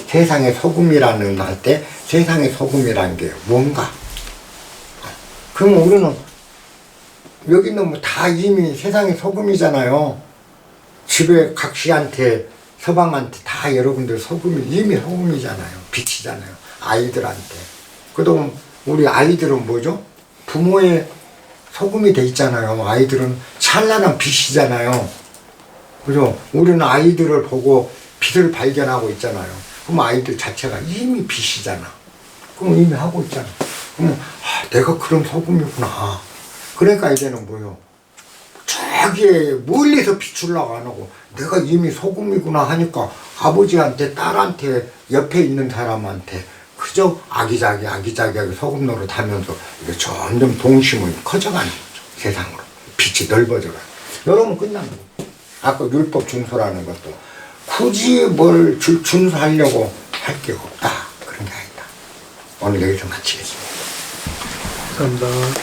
A: 세상의 소금이라는 할 때 세상의 소금이라는 게 뭔가? 그럼 우리는 여기 있는 뭐 다 이미 세상의 소금이잖아요. 집에 각시한테, 서방한테 다 여러분들 소금이 이미 소금이잖아요. 빛이잖아요. 아이들한테. 그동안 우리 아이들은 뭐죠? 부모의 소금이 돼 있잖아요. 아이들은 찬란한 빛이잖아요. 그죠? 우리는 아이들을 보고 빛을 발견하고 있잖아요. 그럼 아이들 자체가 이미 빛이잖아. 그럼 이미 하고 있잖아. 그러면 내가 그런 소금이구나. 그러니까 이제는 뭐요? 저기에 멀리서 비추려고 안 하고 내가 이미 소금이구나 하니까 아버지한테, 딸한테, 옆에 있는 사람한테 그저 아기자기하게 소금 노릇하면서 이게 점점 동심은 커져가는 거죠. 세상으로 빛이 넓어져가요. 여러분 끝난 거예요. 아까 율법 준수라는 것도 굳이 뭘 준수하려고 할 게 없다, 그런 게 아니다. 오늘 여기서 마치겠습니다.
B: 감사합니다.